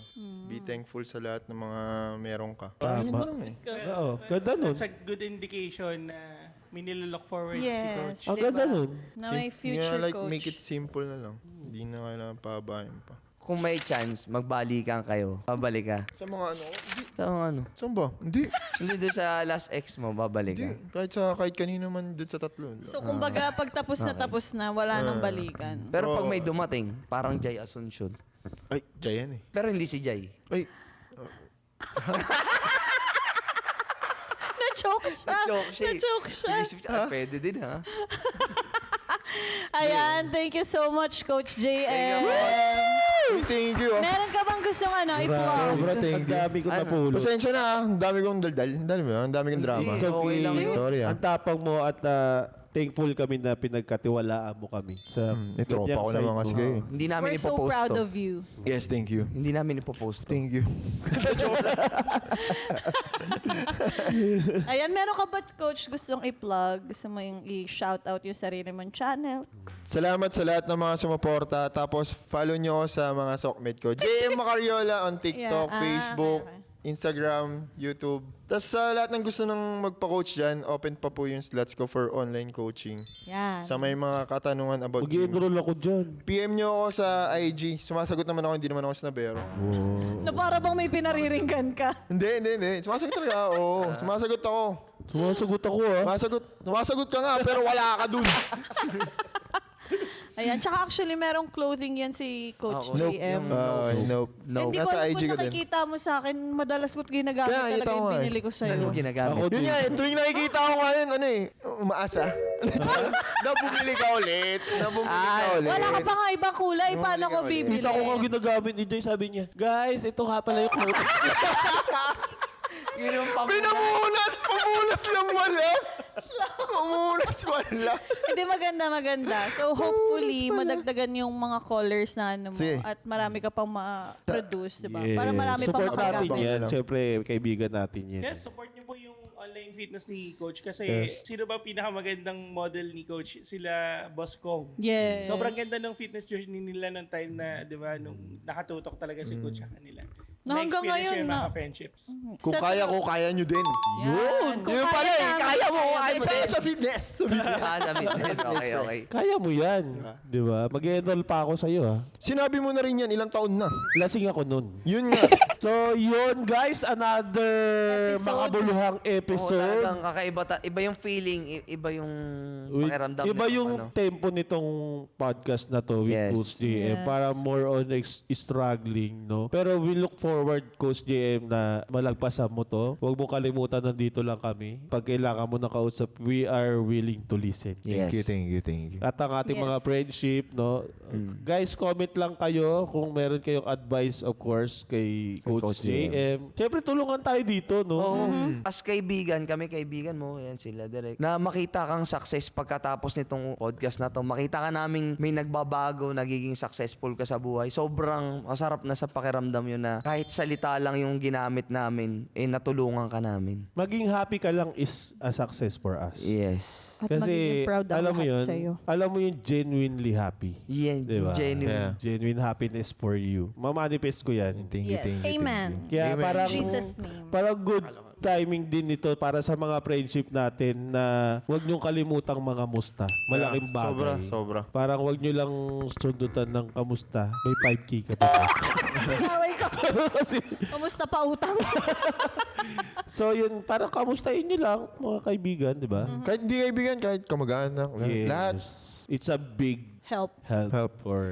Be thankful sa lahat ng mga meron ka. Parang yun Tama. lang eh. Oo, ganda nun. That's a good indication na may nilalook forward si Yes. Coach. Ang ganda nun. Na may future Yeah, like, coach. make it simple na lang. Hindi na kailangan pabayan pa. Kung may chance, magbalikan kayo. Babalik ka. Sa mga ano, hindi. Sa mga ano? Saan ba? Hindi. Hindi doon sa last ex mo, babalik ka. Hindi. Kahit kanino man doon sa tatlo. So, kumbaga, pag tapos na, wala nang balikan. Pero pag may dumating, parang Jay Asuncion. Ay, Jay yan eh. Pero hindi si Jay. Ay, Na-choke siya. Na-choke siya. Inisip siya, pwede din ha. Ayan, thank you so much, Coach JM. thank you. Ah. Meron ka bang gustong i-plug? Sobra, thank Ang you. dami ko napulot. Pasensya na ah. Ang dami kong daldal. Ang dami mo, ang dami kong drama. Hindi. Okay lang yun. Sorry ah. Ang tapang mo at thankful kami na pinagkatiwalaan mo kami. Sa May tropa ko naman kasi kayo. Hindi namin We're so ipopost proud to. of you. Yes, thank you. Hindi namin ipopost to. Thank you. Ayan, meron ka ba, Coach, gustong i-plug? Gusto mo yung i-shout out yung sarili mong channel? Salamat sa lahat ng mga sumuporta. Tapos follow nyo ako sa mga sockmate ko. JM Macariola on TikTok, Yeah. Facebook, Okay. Instagram, YouTube. Tapos sa lahat ng gusto ng magpa-coach dyan, open pa po yung slots ko for online coaching. Yan. Sa may mga katanungan about gym. Mag-enroll ako dyan. PM nyo ako sa IG. Sumasagot naman ako, hindi naman ako snabero. Na para bang may pinariringgan ka? Hindi. Sumasagot talaga ako. Oo, sumasagot ako. Sumasagot ako Sumasagot ka nga, pero wala ka dun. Ayan, tsaka actually merong clothing yan si Coach Nope. JM. Nope. No. Hindi ko Nasa alam IG kung ko din. nakikita mo sa akin, madalas ko't ginagamit Kaya, talaga kita ko yung nga eh. binili ko Saan sa'yo. mo ginagamit? Ako Yun nga eh, tuwing nakikita ko ngayon, umaasa. na bumili ka ulit. Wala ka pa nga ibang kulay, paano ko Bumili ka bibili? Kita ko nga ginagamit ni Jay, sabi niya, guys, ito nga pala yung clothing. Yun yung Pinamunas! Pamunas lang wala! Pamunas wala! Hindi, maganda. So hopefully, madagdagan yung mga colors na ano mo Sige. at marami ka pang ma-produce, di ba? Para marami pang Support natin makagamit. yan. Siyempre, kaibigan natin yan. Yes, support niyo po yung online fitness ni Coach kasi Yes. sino ba pinakamagandang model ni Coach? Sila Boss Kong. Yes. Sobrang ganda ng fitness journey nila ng time na, di ba, nung nakatutok talaga si Coach sa kanila. Na hanggang ngayon na. na. Friendships. Kung kaya ko, kaya nyo din. Yun! Yun pala eh, kaya mo, kaya mo din. Sa fitness. Sa fitness, okay. Kaya mo yan. Di ba? Mag-enroll pa ako sa'yo, ha? Sinabi mo na rin yan, ilang taon na. Lasing ako nun. Yun nga. So, yun guys, another Episode. makabuluhang Oo, episode. talagang kakaiba. Iba yung feeling, iba yung pakiramdam. Iba nitong yung tempo nitong podcast na to with Yes. Coach JM. Yes. Para more on struggling, no? Pero we look forward, Coach JM, na malagpasan mo to. Huwag mo kalimutan, nandito lang kami. Pag kailangan mo na kausap, we are willing to listen. Yes. Thank you. At ang ating Yes. mga friendship, no? Guys, comment lang kayo kung meron kayong advice, of course, kay Coach Coach JM. Siyempre, tulungan tayo dito, no? Oo. As kaibigan, kami kaibigan mo, yan sila direct. Na makita kang success pagkatapos nitong podcast na to. Makita ka naming may nagbabago, nagiging successful ka sa buhay. Sobrang masarap na sa pakiramdam yun na kahit salita lang yung ginamit namin, natulungan ka namin. Maging happy ka lang is a success for us. Yes. At magiging proud ang alam mo lahat yun, sa'yo. alam mo yung genuinely happy. Yan, Diba? genuine. Genuine happiness for you. Mamanifest ko yan. Yes. Amen. Kaya parang, Jesus' name. parang good timing din ito para sa mga friendship natin na huwag niyong kalimutang mga musta. Malaking bagay. Sobra. Parang huwag niyo lang sundutan ng kamusta. May 5K ka pa. Away ko. Kasi, Kamusta pa utang? so yun, parang kamustahin niyo lang mga kaibigan, di ba? Kahit hindi kaibigan, kahit kamag-anak. Lahat. It's a big Help. help for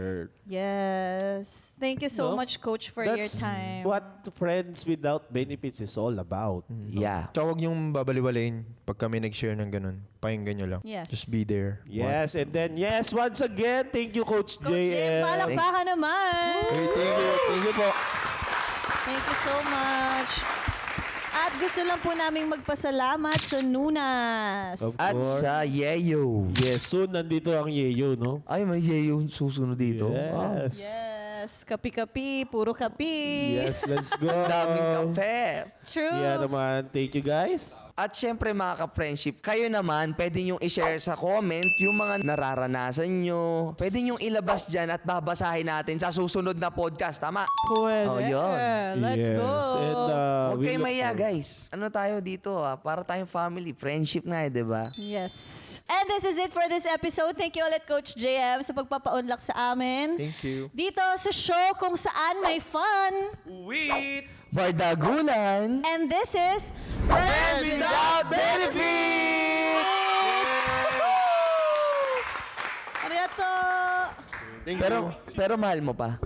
Yes. Thank you so No? much, Coach, for your time. what friends without benefits is all about. Yeah. Tsaka huwag niyong babaliwalain pag kami nag-share ng ganun. Pakinggan nyo lang. Yes. Just be there. Yes, and then yes, once again, thank you Coach Coach Jim, JM. palakpakan naman. Hey, thank you. Thank you po. Thank you so much. At gusto lang po naming magpasalamat sa Nunas. Of At course. sa Yeyo. Yes, soon nandito ang Yeyo, no? Ay, may Yeyo susunod dito. Wow. Yes. Yes. Kapi-kapi. Puro kapi. Yes, let's go. Daming kape. True. Yeah naman. Thank you guys. At syempre mga ka-friendship, kayo naman, pwede nyo i-share sa comment yung mga nararanasan nyo. Pwede nyo ilabas dyan at babasahin natin sa susunod na podcast. Tama? Pwede. Oh, yun. Let's Yes. go. And, Huwag we kayo look maya, forward. guys. Ano tayo dito, para tayong family. Friendship nga, di ba? Yes. And this is it for this episode. Thank you ulit, Coach JM, sa pagpapaunlak sa amin. Thank you. Dito sa show kung saan may fun. Wait! Bardagulan. And this is Friends Without Benefits! Arigato! Thank Pero, you. pero mahal mo pa.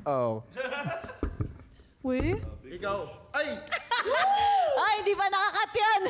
Oh. Uy? Ikaw. Ay! Ay, hindi pa nakakat yan.